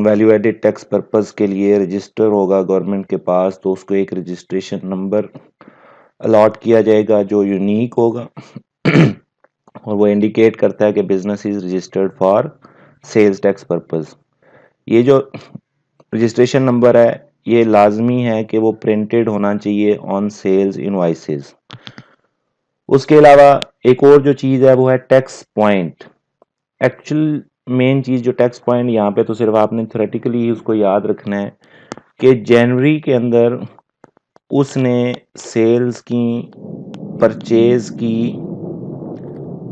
वैल्यू एडेड टैक्स पर्पस के लिए रजिस्टर होगा गवर्नमेंट के पास, तो उसको एक रजिस्ट्रेशन नंबर अलॉट किया जाएगा जो यूनिक होगा और वो इंडिकेट करता है कि business is registered for sales tax purpose. ये जो रजिस्ट्रेशन नंबर है ये लाजमी है कि वो प्रिंटेड होना चाहिए ऑन सेल्स इनवॉइसेस। उसके अलावा एक और जो चीज़ है वो है टैक्स पॉइंट। एक्चुअल मेन चीज़ जो टैक्स पॉइंट, यहाँ पे तो सिर्फ आपने थ्योरेटिकली ही उसको याद रखना है कि जनवरी के अंदर उसने सेल्स की, परचेज की,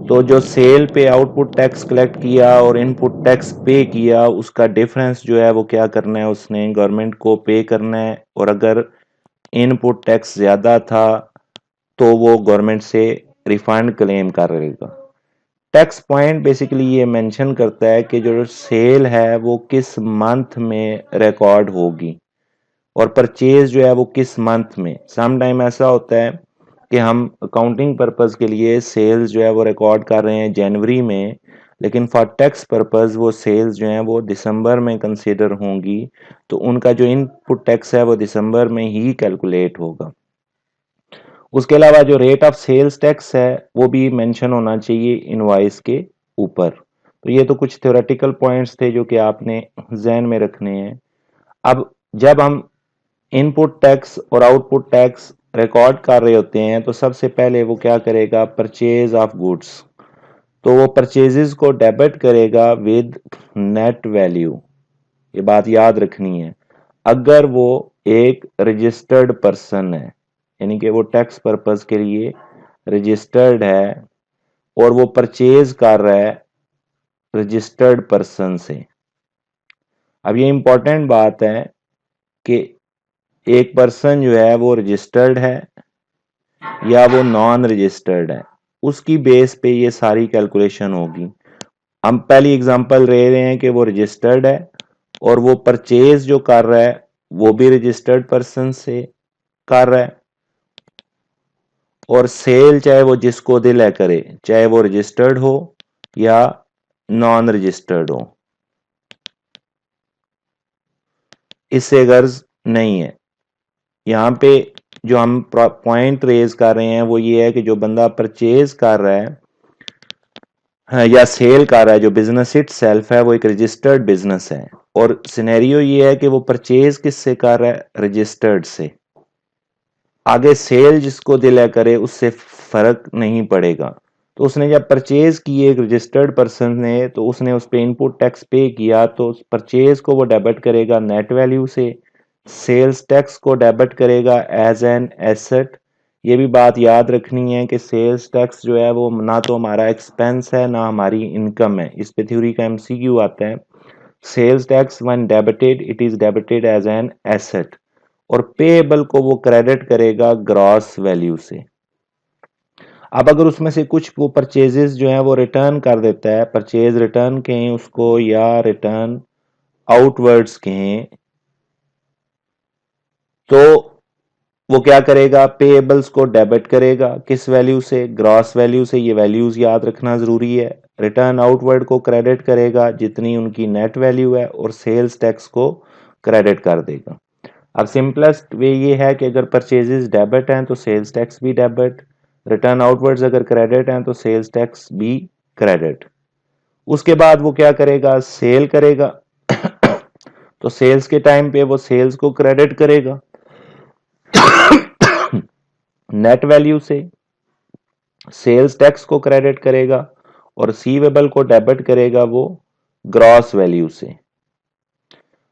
तो जो सेल पे आउटपुट टैक्स कलेक्ट किया और इनपुट टैक्स पे किया, उसका डिफरेंस जो है वो क्या करना है, उसने गवर्नमेंट को पे करना है। और अगर इनपुट टैक्स ज़्यादा था तो वो गवर्नमेंट से रिफंड क्लेम करेगा। टैक्स पॉइंट बेसिकली ये मेंशन करता है कि जो सेल है वो किस मंथ में रिकॉर्ड होगी और परचेज जो है वो किस मंथ में। सम टाइम ऐसा होता है कि हम अकाउंटिंग पर्पस के लिए सेल्स जो है वो रिकॉर्ड कर रहे हैं जनवरी में, लेकिन फॉर टैक्स पर्पस वो सेल्स जो हैं वो दिसंबर में कंसीडर होंगी, तो उनका जो इनपुट टैक्स है वो दिसंबर में ही कैलकुलेट होगा। उसके अलावा जो रेट ऑफ सेल्स टैक्स है वो भी मेंशन होना चाहिए इनवॉइस के ऊपर। तो ये तो कुछ थ्योरेटिकल पॉइंट्स थे जो कि आपने जहन में रखने हैं। अब जब हम इनपुट टैक्स और आउटपुट टैक्स रिकॉर्ड कर रहे होते हैं तो सबसे पहले वो क्या करेगा, परचेज ऑफ गुड्स, तो वो परचेजेस को डेबिट करेगा विद नेट वैल्यू। ये बात याद रखनी है। अगर वो एक रजिस्टर्ड पर्सन है, यानी कि वो टैक्स पर्पस के लिए रजिस्टर्ड है और वो परचेज कर रहा है रजिस्टर्ड पर्सन से। अब ये इंपॉर्टेंट बात है कि एक पर्सन जो है वो रजिस्टर्ड है या वो नॉन रजिस्टर्ड है, उसकी बेस पे ये सारी कैलकुलेशन होगी। हम पहली एग्जांपल ले रहे हैं कि वो रजिस्टर्ड है और वो परचेज जो कर रहा है वो भी रजिस्टर्ड पर्सन से कर रहा है, और सेल चाहे वो जिसको दिल है करे, चाहे वो रजिस्टर्ड हो या नॉन रजिस्टर्ड हो, इससे गर्ज नहीं है। यहाँ पे जो हम पॉइंट रेज कर रहे हैं वो ये है कि जो बंदा परचेज कर रहा है या सेल कर रहा है, जो बिजनेस इट सेल्फ है वो एक रजिस्टर्ड बिजनेस है, और सिनेरियो ये है कि वो परचेज किससे कर रहा है, रजिस्टर्ड से। आगे सेल जिसको दिल है करे उससे फर्क नहीं पड़ेगा। तो उसने जब परचेज की एक रजिस्टर्ड पर्सन ने, तो उसने उस पर इनपुट टैक्स पे किया, तो परचेज को वो डेबिट करेगा नेट वैल्यू से, सेल्स टैक्स को डेबिट करेगा एज एन एसेट। ये भी बात याद रखनी है कि सेल्स टैक्स जो है वो ना तो हमारा एक्सपेंस है ना हमारी इनकम है। इस पे थ्योरी का एमसीक्यू आता है। Sales tax when debited it is debited as an asset, और पेएबल को वो क्रेडिट करेगा ग्रॉस वैल्यू से। अब अगर उसमें से कुछ वो परचेजेस जो है वो रिटर्न कर देता है, परचेज रिटर्न कहें उसको या रिटर्न आउटवर्ड्स कहें, तो वो क्या करेगा, पेएबल्स को डेबिट करेगा किस वैल्यू से, ग्रॉस वैल्यू से। ये वैल्यूज याद रखना जरूरी है। रिटर्न आउटवर्ड को क्रेडिट करेगा जितनी उनकी नेट वैल्यू है, और सेल्स टैक्स को क्रेडिट कर देगा। अब सिंपलेस्ट वे ये है कि अगर परचेजेस डेबिट हैं तो सेल्स टैक्स भी डेबिट, रिटर्न आउटवर्ड्स अगर क्रेडिट हैं तो सेल्स टैक्स भी क्रेडिट। उसके बाद वो क्या करेगा, सेल करेगा तो सेल्स के टाइम पे वो सेल्स को क्रेडिट करेगा नेट वैल्यू से, सेल्स टैक्स को क्रेडिट करेगा, और रिसीवेबल को डेबिट करेगा वो ग्रॉस वैल्यू से।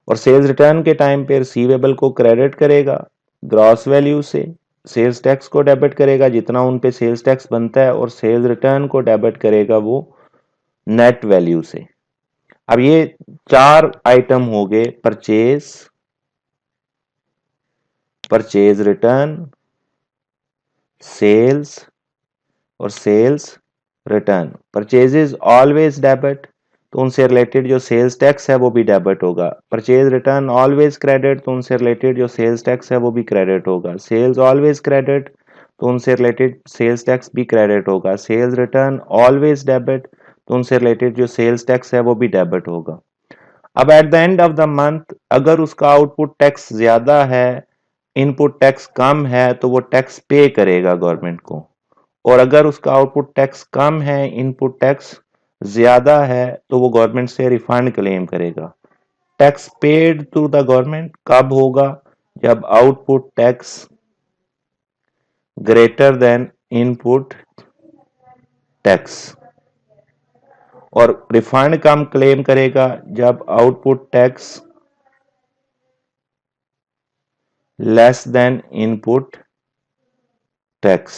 और सेल्स रिटर्न के टाइम पे रिसीवेबल को क्रेडिट करेगा ग्रॉस वैल्यू से, सेल्स टैक्स को डेबिट करेगा जितना उन पे सेल्स टैक्स बनता है, और सेल्स रिटर्न को डेबिट करेगा वो नेट वैल्यू से। अब ये चार आइटम हो गए, परचेज, परचेज रिटर्न, सेल्स और sales return. Purchases always debit, तो उनसे रिलेटेड जो सेल्स टैक्स है वो भी डेबिट होगा। परचेज रिटर्न ऑलवेज क्रेडिट, तो उनसे रिलेटेड जो सेल्स टैक्स है वो भी क्रेडिट होगा। सेल्स ऑलवेज क्रेडिट, तो उनसे रिलेटेड सेल्स टैक्स भी क्रेडिट होगा। सेल्स रिटर्न ऑलवेज डेबिट, तो उनसे रिलेटेड जो सेल्स टैक्स है वो भी डेबिट होगा। अब eight the end of the month अगर उसका आउटपुट टैक्स ज्यादा है, इनपुट टैक्स कम है, तो वो टैक्स पे करेगा गवर्नमेंट को, और अगर उसका आउटपुट टैक्स कम है, इनपुट टैक्स ज्यादा है, तो वो गवर्नमेंट से रिफंड क्लेम करेगा। Tax paid to the government कब होगा, जब output tax greater than input tax, और रिफंड कम क्लेम करेगा जब output tax less than input tax.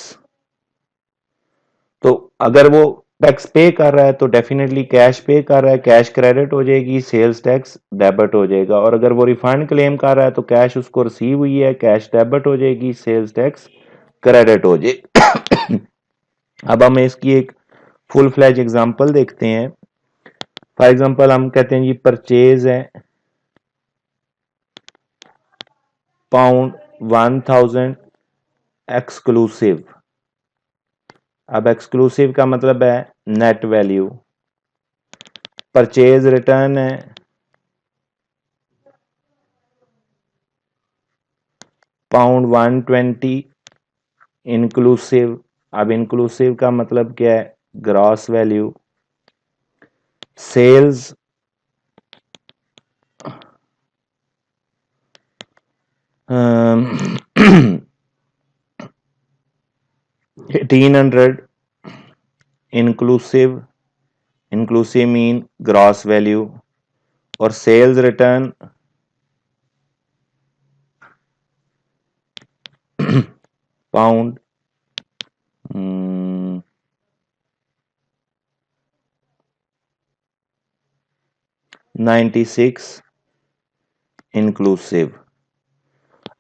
तो अगर वो टैक्स पे कर रहा है तो डेफिनेटली कैश पे कर रहा है, कैश क्रेडिट हो जाएगी, सेल्स टैक्स डेबिट हो जाएगा। और अगर वो रिफंड क्लेम कर रहा है तो कैश उसको रिसीव हुई है, कैश डेबिट हो जाएगी, सेल्स टैक्स क्रेडिट हो जाएगी। अब हम इसकी एक फुल फ्लैज एग्जांपल देखते हैं। फॉर एग्जांपल हम कहते हैं जी परचेज है पाउंड 1000 एक्सक्लूसिव। अब एक्सक्लूसिव का मतलब है नेट वैल्यू। परचेज रिटर्न है पाउंड 120 इंक्लूसिव। अब इंक्लूसिव का मतलब क्या है? Gross value. Sales 1800 inclusive. Inclusive mean gross value. और सेल्स रिटर्न पाउंड 96 इंक्लूसिव।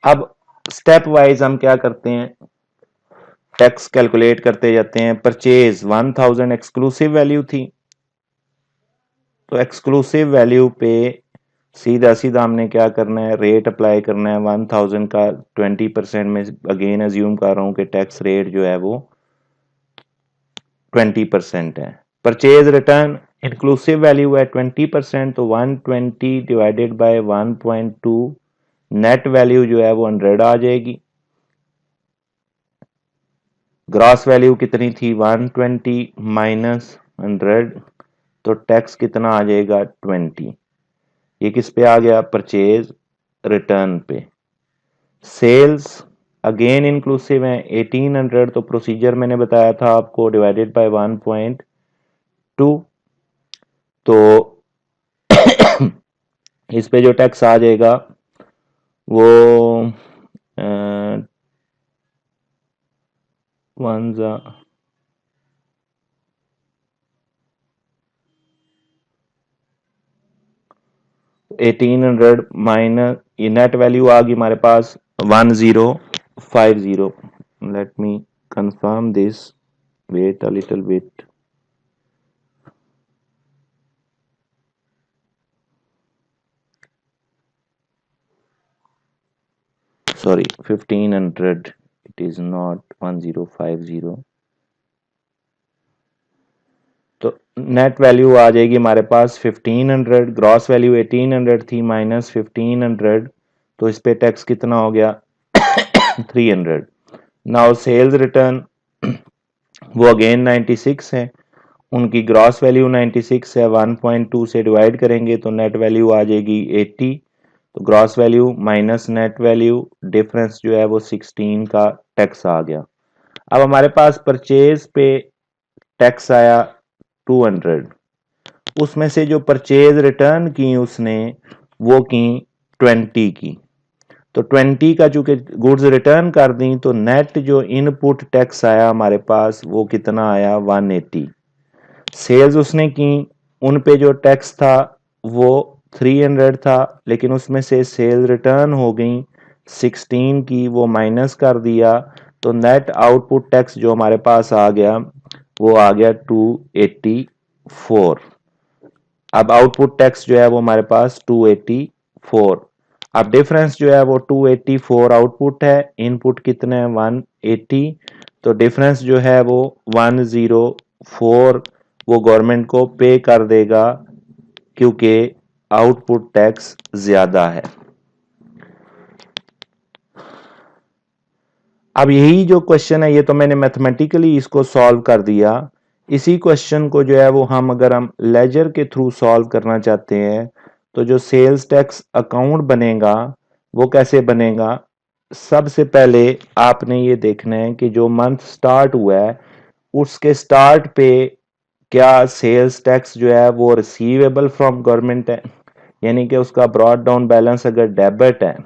अब स्टेप वाइज हम क्या करते हैं? टैक्स कैलकुलेट करते जाते हैं। परचेज 1000 एक्सक्लूसिव वैल्यू थी, तो एक्सक्लूसिव वैल्यू पे सीधा सीधा हमने क्या करना है? रेट अप्लाई करना है 1000 का 20% में। अगेन अज्यूम कर रहा हूं कि टैक्स रेट जो है वो 20% है। परचेज रिटर्न इंक्लूसिव वैल्यू है 20%, तो 120 डिवाइडेड बाय 1.2 नेट वैल्यू जो है वो 100 आ जाएगी। ग्रॉस वैल्यू कितनी थी? 120 माइनस 100, तो टैक्स कितना आ जाएगा? 20। ये किस पे आ गया? परचेज रिटर्न पे। सेल्स अगेन इंक्लूसिव है 1800, तो प्रोसीजर मैंने बताया था आपको, डिवाइडेड बाय 1.2, तो इस पे जो टैक्स आ जाएगा वो 1800 माइनस ये नेट वैल्यू आ गई हमारे पास 1050। Let me confirm this, wait a little bit. Sorry 1500, it is not 1050। तो नेट वैल्यू आ जाएगी हमारे पास 1500। ग्रॉस वैल्यू 1800 थी माइनस 1500, तो इस पे टैक्स कितना हो गया? 300। नाउ सेल्स रिटर्न वो अगेन 96 है, उनकी ग्रॉस वैल्यू 96 है, 1.2 से डिवाइड करेंगे तो नेट वैल्यू आ जाएगी 80। तो gross value minus net value, difference जो है वो 16 का टैक्स आ गया। अब हमारे पास परचेज पे टैक्स आया 200, उसमें से जो परचेज रिटर्न की उसने वो की 20 की, तो 20 का चूंकि गुड्स रिटर्न कर दी, तो नेट जो इनपुट टैक्स आया हमारे पास वो कितना आया? 180। सेल्स उसने की, उन पे जो टैक्स था वो 300 था, लेकिन उसमें से सेल रिटर्न हो गई 16 की, वो माइनस कर दिया, तो नेट आउटपुट टैक्स जो हमारे पास आ गया वो आ गया 284। अब आउटपुट टैक्स जो है वो हमारे पास 284। अब डिफरेंस जो है वो 284 आउटपुट है, इनपुट कितने हैं? 180, तो डिफरेंस जो है वो 104 वो गवर्नमेंट को पे कर देगा, क्योंकि आउटपुट टैक्स ज्यादा है। अब यही जो क्वेश्चन है, ये तो मैंने मैथमेटिकली इसको सॉल्व कर दिया। इसी क्वेश्चन को जो है वो हम अगर हम लेजर के थ्रू सॉल्व करना चाहते हैं, तो जो सेल्स टैक्स अकाउंट बनेगा वो कैसे बनेगा? सबसे पहले आपने ये देखना है कि जो मंथ स्टार्ट हुआ है उसके स्टार्ट पे क्या सेल्स टैक्स जो है वो रिसीवेबल फ्रॉम गवर्नमेंट है, यानी कि उसका ब्रॉड डाउन बैलेंस अगर डेबिट है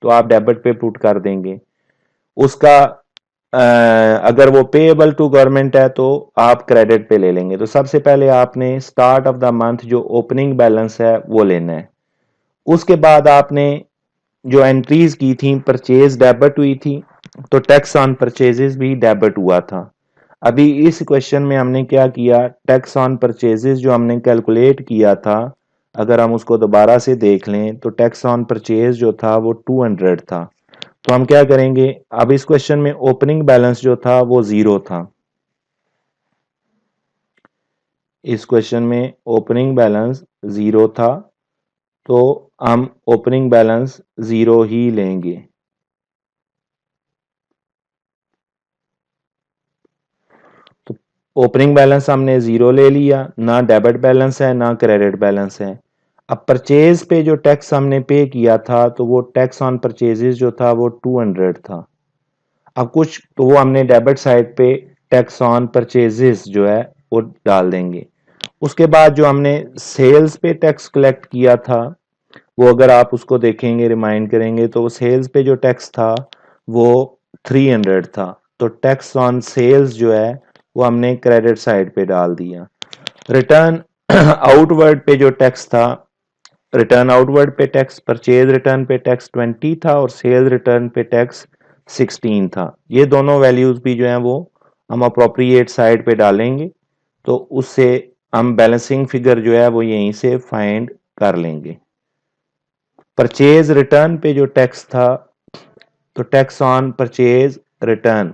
तो आप डेबिट पे पुट कर देंगे। उसका अगर वो पेएबल टू गवर्नमेंट है तो आप क्रेडिट पे ले लेंगे। तो सबसे पहले आपने स्टार्ट ऑफ द मंथ जो ओपनिंग बैलेंस है वो लेना है। उसके बाद आपने जो एंट्रीज की थी, परचेज डेबिट हुई थी, तो टैक्स ऑन परचेजेस भी डेबिट हुआ था। अभी इस क्वेश्चन में हमने क्या किया, टैक्स ऑन परचेजेस जो हमने कैलकुलेट किया था, अगर हम उसको दोबारा से देख लें तो टैक्स ऑन परचेज जो था वो 200 था। तो हम क्या करेंगे, अब इस क्वेश्चन में ओपनिंग बैलेंस जो था वो 0 था। इस क्वेश्चन में ओपनिंग बैलेंस 0 था, तो हम ओपनिंग बैलेंस 0 ही लेंगे। तो ओपनिंग बैलेंस हमने 0 ले लिया, ना डेबिट बैलेंस है ना क्रेडिट बैलेंस है। अब परचेज पे जो टैक्स हमने पे किया था तो वो टैक्स ऑन परचेजेस जो था वो 200 था। अब कुछ तो वो हमने डेबिट साइड पे टैक्स ऑन परचेजेस जो है वो डाल देंगे। उसके बाद जो हमने सेल्स पे टैक्स कलेक्ट किया था, वो अगर आप उसको देखेंगे, रिमाइंड करेंगे, तो सेल्स पे जो टैक्स था वो 300 था। तो टैक्स ऑन सेल्स जो है वो हमने क्रेडिट साइड पे डाल दिया। रिटर्न आउटवर्ड पे जो टैक्स था, रिटर्न आउटवर्ड पे टैक्स, परचेज रिटर्न पे टैक्स 20 था और सेल्स रिटर्न पे टैक्स 16 था। ये दोनों वैल्यूज भी जो है वो हम अप्रोप्रिएट साइड पे डालेंगे, तो उससे हम बैलेंसिंग फिगर जो है वो यहीं से फाइंड कर लेंगे। परचेज रिटर्न पे जो टैक्स था, तो टैक्स ऑन परचेज रिटर्न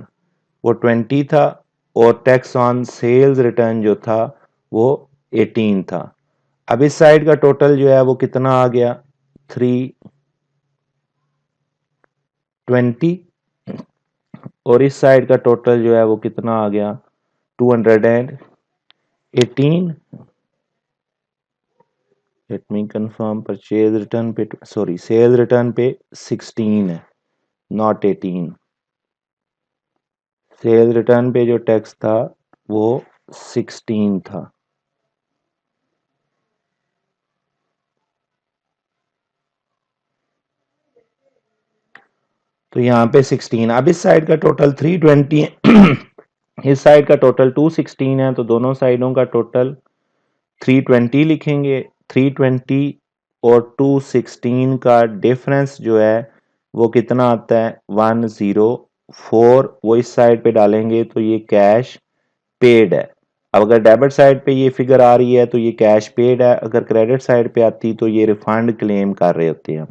वो 20 था और टैक्स ऑन सेल्स रिटर्न जो था वो 18 था। अब इस साइड का टोटल जो है वो कितना आ गया, 320, और इस साइड का टोटल जो है वो कितना आ गया, 218। Late me confirm, purchase return पे, सॉरी, सेल्स रिटर्न पे 16 है, नॉट 18। सेल्स रिटर्न पे जो टैक्स था वो 16 था। तो यहाँ पे 16, अब इस साइड का टोटल 320 है इस साइड का टोटल 216 है, तो दोनों साइडों का टोटल 320 लिखेंगे। 320 और 216 का डिफरेंस जो है वो कितना आता है, 104। वो इस साइड पे डालेंगे तो ये कैश पेड है। अब अगर डेबिट साइड पे ये फिगर आ रही है तो ये कैश पेड है, अगर क्रेडिट साइड पे आती तो ये रिफंड क्लेम कर रहे होते हैं।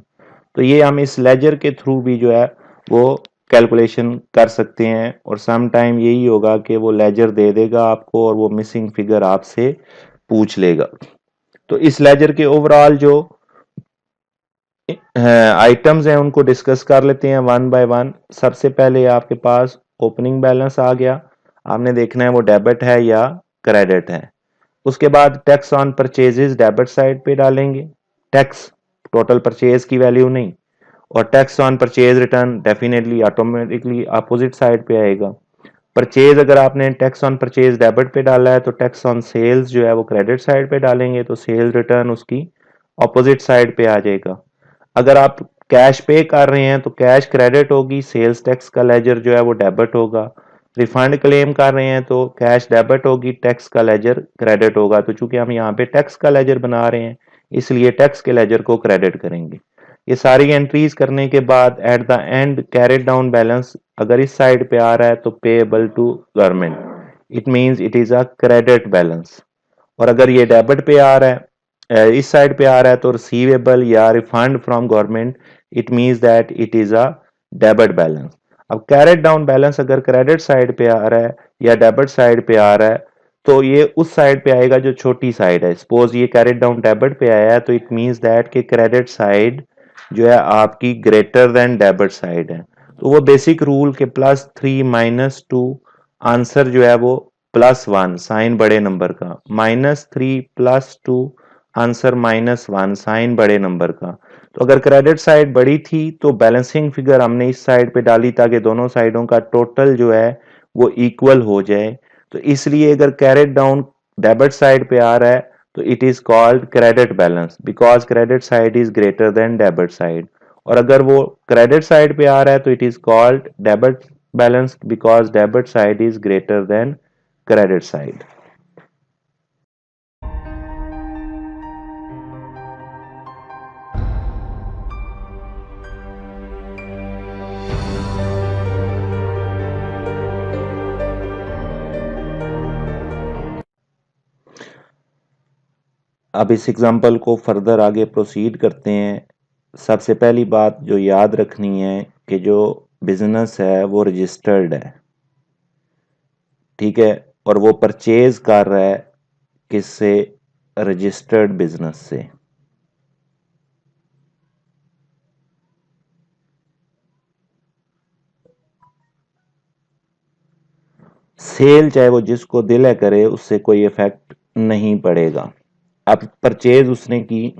तो ये हम इस लेजर के थ्रू भी जो है वो कैलकुलेशन कर सकते हैं, और सम टाइम यही होगा कि वो लेजर दे देगा आपको और वो मिसिंग फिगर आपसे पूछ लेगा। तो इस लेजर के ओवरऑल जो आइटम्स हैं उनको डिस्कस कर लेते हैं वन बाय वन। सबसे पहले आपके पास ओपनिंग बैलेंस आ गया, आपने देखना है वो डेबिट है या क्रेडिट है। उसके बाद tax on purchases debit side पे डालेंगे, टैक्स टोटल परचेज की वैल्यू नहीं, और tax on purchase return definitely automatically opposite side पे आएगा। परचेज अगर आपने टैक्स ऑन परचेज डेबिट पे डाला है तो टैक्स ऑन सेल्स जो है वो क्रेडिट साइड पे डालेंगे, तो सेल्स रिटर्न उसकी अपोजिट साइड पे आ जाएगा। अगर आप कैश पे कर रहे हैं तो कैश क्रेडिट होगी, सेल्स टैक्स का लेजर जो है वो डेबिट होगा। रिफंड क्लेम कर रहे हैं तो कैश डेबिट होगी, टैक्स का लेजर क्रेडिट होगा। तो चूंकि हम यहाँ पे टैक्स का लेजर बना रहे हैं इसलिए टैक्स के लेजर को क्रेडिट करेंगे। ये सारी एंट्रीज करने के बाद at the end carried down balance अगर इस साइड पे आ रहा है तो payable to government, it means it is a credit balance. और अगर ये डेबिट पे आ रहा है, इस साइड पे आ रहा है, तो रिसीवेबल या refund from government, it means that it is a debit balance. अब कैरेट डाउन बैलेंस अगर क्रेडिट साइड पे आ रहा है या डेबिट साइड पे आ रहा है तो ये उस साइड पे आएगा जो छोटी साइड है। सपोज ये कैरेट डाउन डेबिट पे आया है तो इट मींस दैट कि क्रेडिट साइड जो है आपकी ग्रेटर देन डेबिट साइड है। तो वो बेसिक रूल के +3 - 2, आंसर जो है वो +1, साइन बड़े नंबर का, -3 + 2, आंसर -1, साइन बड़े नंबर का। तो अगर क्रेडिट साइड बड़ी थी तो बैलेंसिंग फिगर हमने इस साइड पे डाली ताकि दोनों साइडों का टोटल जो है वो इक्वल हो जाए। तो इसलिए अगर कैरेट डाउन डेबिट साइड पे आ रहा है तो it is called credit balance because credit side is greater than debit side. और अगर वो क्रेडिट साइड पे आ रहा है तो it is called debit balance because debit side is greater than credit side. अब इस एग्जांपल को फर्दर आगे प्रोसीड करते हैं। सबसे पहली बात जो याद रखनी है कि जो बिजनेस है वो रजिस्टर्ड है, ठीक है, और वो परचेज कर रहा है किससे? रजिस्टर्ड बिजनेस से। सेल चाहे वो जिसको दिल है करे, उससे कोई इफेक्ट नहीं पड़ेगा। अब परचेज उसने की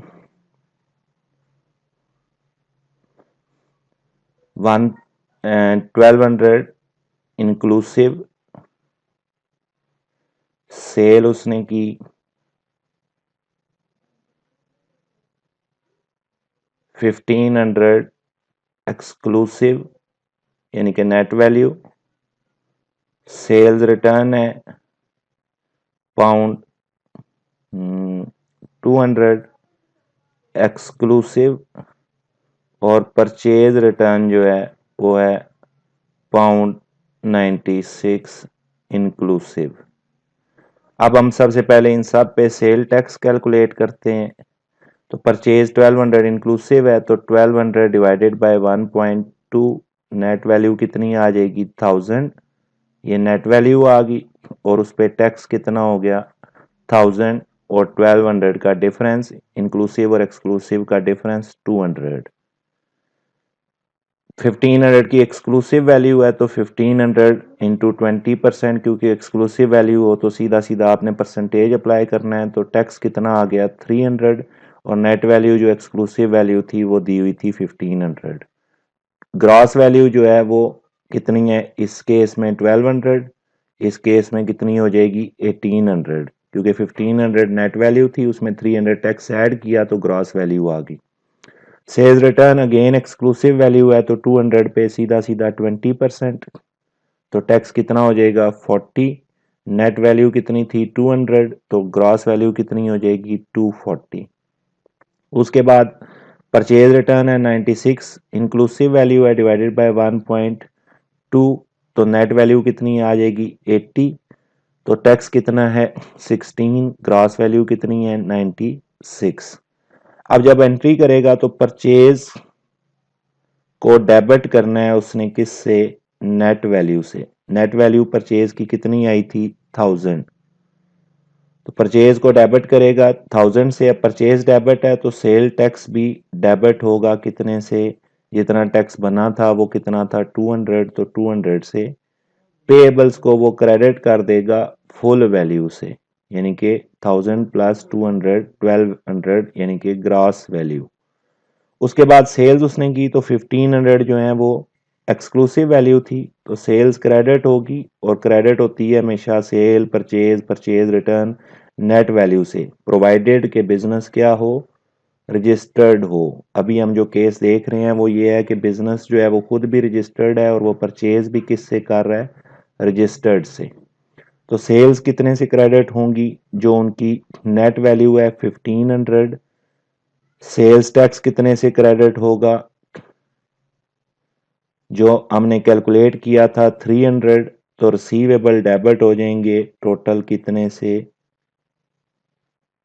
1200 इंक्लूसिव, सेल उसने की 1500 एक्सक्लूसिव यानी कि नेट वैल्यू, सेल्स रिटर्न है पाउंड 200 एक्सक्लूसिव, और परचेज रिटर्न जो है वो है पाउंड 96 इंक्लूसिव। अब हम सबसे पहले इन सब पे सेल टैक्स कैलकुलेट करते हैं। तो परचेज 1200 इंक्लूसिव है, तो 1200 डिवाइडेड बाय 1.2, नेट वैल्यू कितनी आ जाएगी? 1000। ये नेट वैल्यू आ गई, और उस पर टैक्स कितना हो गया? 1000, और 1200 का डिफरेंस, इंक्लूसिव और एक्सक्लूसिव का डिफरेंस 200। 1500 की एक्सक्लूसिव वैल्यू है, तो 1500 इंटू 20%, क्योंकि एक्सक्लूसिव वैल्यू हो तो सीधा सीधा आपने परसेंटेज अप्लाई करना है। तो टैक्स कितना आ गया? 300, और नेट वैल्यू जो एक्सक्लूसिव वैल्यू थी वो दी हुई थी 1500। ग्रॉस वैल्यू जो है वो कितनी है इस केस में? 1200। इस केस में कितनी हो जाएगी? 1800, क्योंकि 1500 नेट वैल्यू थी, उसमें 300 टैक्स ऐड किया तो ग्रॉस वैल्यू आ गई। Sales return again exclusive value है, तो 200 पे सीधा सीधा 20%, तो टैक्स कितना हो जाएगा? 40। नेट वैल्यू कितनी थी? 200, तो ग्रॉस वैल्यू कितनी हो जाएगी? 240। उसके बाद परचेज रिटर्न है 96, इंक्लूसिव वैल्यू है डिवाइडेड बाय 1.2, तो नेट वैल्यू कितनी आ जाएगी? 80, तो टैक्स कितना है? 16, ग्रॉस वैल्यू कितनी है? 96। अब जब एंट्री करेगा तो परचेज को डेबिट करना है उसने किससे? नेट वैल्यू से। नेट वैल्यू परचेज की कितनी आई थी? 1000, तो परचेज को डेबिट करेगा 1000 से। अब परचेज डेबिट है तो सेल टैक्स भी डेबिट होगा कितने से? जितना टैक्स बना था वो कितना था? 200, तो 200 से पेएबल्स को वो क्रेडिट कर देगा फुल वैल्यू से, यानी कि 1000 प्लस 200 1200, यानी कि ग्रॉस वैल्यू। उसके बाद सेल्स उसने की तो 1500 जो है वो एक्सक्लूसिव वैल्यू थी, तो सेल्स क्रेडिट होगी, और क्रेडिट होती है हमेशा cell purchase purchase return net value से, प्रोवाइडेड के बिजनेस क्या हो? रजिस्टर्ड हो। अभी हम जो केस देख रहे हैं वो ये है कि बिजनेस जो है वो खुद भी रजिस्टर्ड है, और वो परचेज भी किससे कर रहा है? रजिस्टर्ड से। तो सेल्स कितने से क्रेडिट होंगी? जो उनकी नेट वैल्यू है 1500। सेल्स टैक्स कितने से क्रेडिट होगा? जो हमने कैलकुलेट किया था 300, तो रिसीवेबल डेबिट हो जाएंगे टोटल कितने से?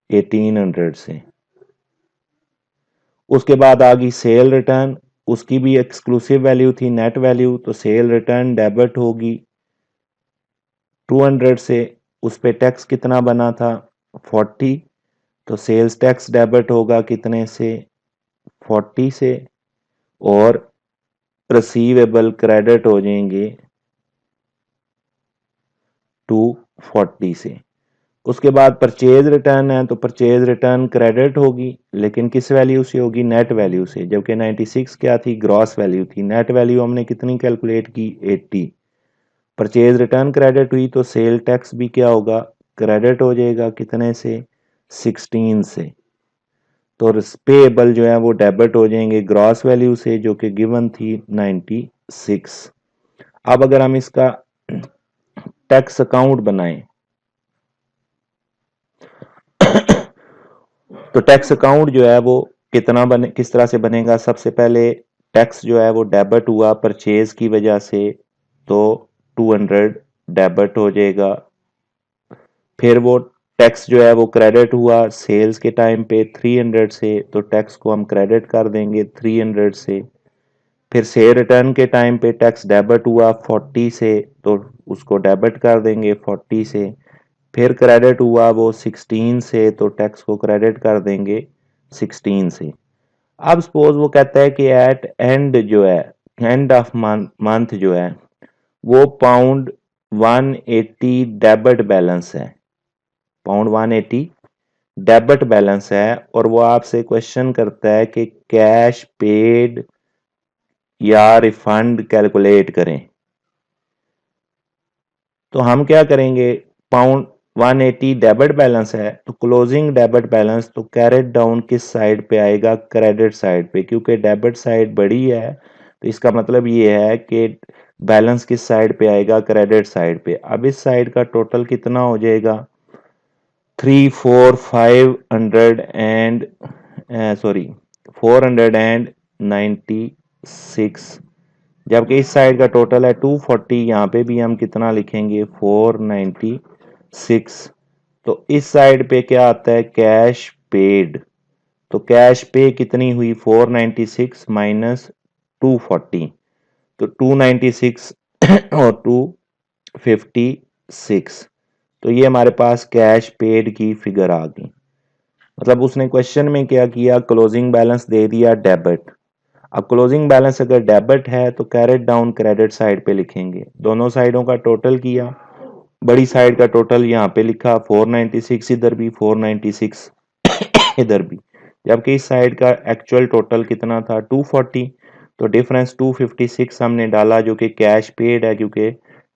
1800 से। उसके बाद आ गई सेल रिटर्न, उसकी भी एक्सक्लूसिव वैल्यू थी नेट वैल्यू, तो सेल रिटर्न डेबिट होगी 200 से। उस पे टैक्स कितना बना था? 40, तो सेल्स टैक्स डेबिट होगा कितने से? 40 से, और रिसीवेबल क्रेडिट हो जाएंगे 240 से। उसके बाद परचेज रिटर्न है, तो परचेज रिटर्न क्रेडिट होगी, लेकिन किस वैल्यू से होगी? नेट वैल्यू से, जबकि 96 क्या थी? ग्रॉस वैल्यू थी। नेट वैल्यू हमने कितनी कैलकुलेट की? 80। परचेज रिटर्न क्रेडिट हुई तो सेल टैक्स भी क्या होगा? क्रेडिट हो जाएगा कितने से? 16 से। तो पेएबल जो है वो डेबिट हो जाएंगे ग्रॉस वैल्यू से, जो कि गिवन थी 96। अब अगर हम इसका टैक्स अकाउंट बनाएं तो टैक्स अकाउंट जो है वो कितना बने, किस तरह से बनेगा? सबसे पहले टैक्स जो है वो डेबिट हुआ परचेज की वजह से, तो 200 डेबिट हो जाएगा। फिर वो टैक्स जो है वो क्रेडिट हुआ सेल्स के टाइम पे 300 से, तो टैक्स को हम क्रेडिट कर देंगे 300 से। फिर सेल रिटर्न के टाइम पे टैक्स डेबिट हुआ 40 से, तो उसको डेबिट कर देंगे 40 से। फिर क्रेडिट हुआ वो 16 से, तो टैक्स को क्रेडिट कर देंगे 16 से। अब सपोज वो कहता है कि एट एंड जो है, एंड ऑफ मंथ जो है वो पाउंड 180 डेबिट बैलेंस है, पाउंड 180 डेबिट बैलेंस है, और वो आपसे क्वेश्चन करता है कि कैश पेड या रिफंड कैलकुलेट करें। तो हम क्या करेंगे, पाउंड 180 डेबिट बैलेंस है, तो क्लोजिंग डेबिट बैलेंस तो कैरेट डाउन किस साइड पे आएगा, क्रेडिट साइड पे, क्योंकि डेबिट साइड बड़ी है, तो इसका मतलब ये है कि बैलेंस किस साइड पे आएगा, क्रेडिट साइड पे। अब इस साइड का टोटल कितना हो जाएगा, 34500 एंड सॉरी 496, जबकि इस साइड का टोटल है 240। यहाँ पे भी हम कितना लिखेंगे, 496। तो इस साइड पे क्या आता है, कैश पेड। तो कैश पे कितनी हुई, 496 माइनस 240, तो 296 और 256। तो ये हमारे पास कैश पेड की फिगर आ गई। मतलब उसने क्वेश्चन में क्या किया, क्लोजिंग बैलेंस दे दिया डेबिट। अब क्लोजिंग बैलेंस अगर डेबिट है तो कैरेट डाउन क्रेडिट साइड पे लिखेंगे, दोनों साइडों का टोटल किया, बड़ी साइड का टोटल यहाँ पे लिखा 496, इधर भी 496 इधर भी, जबकि इस साइड का एक्चुअल टोटल कितना था 240, तो डिफरेंस 256 हमने डाला जो कि कैश पेड है, क्योंकि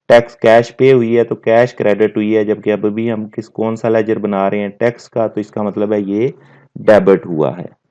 टैक्स कैश पे हुई है तो कैश क्रेडिट हुई है, जबकि अब भी हम कौन सा लेजर बना रहे हैं, टैक्स का, तो इसका मतलब है ये डेबिट हुआ है।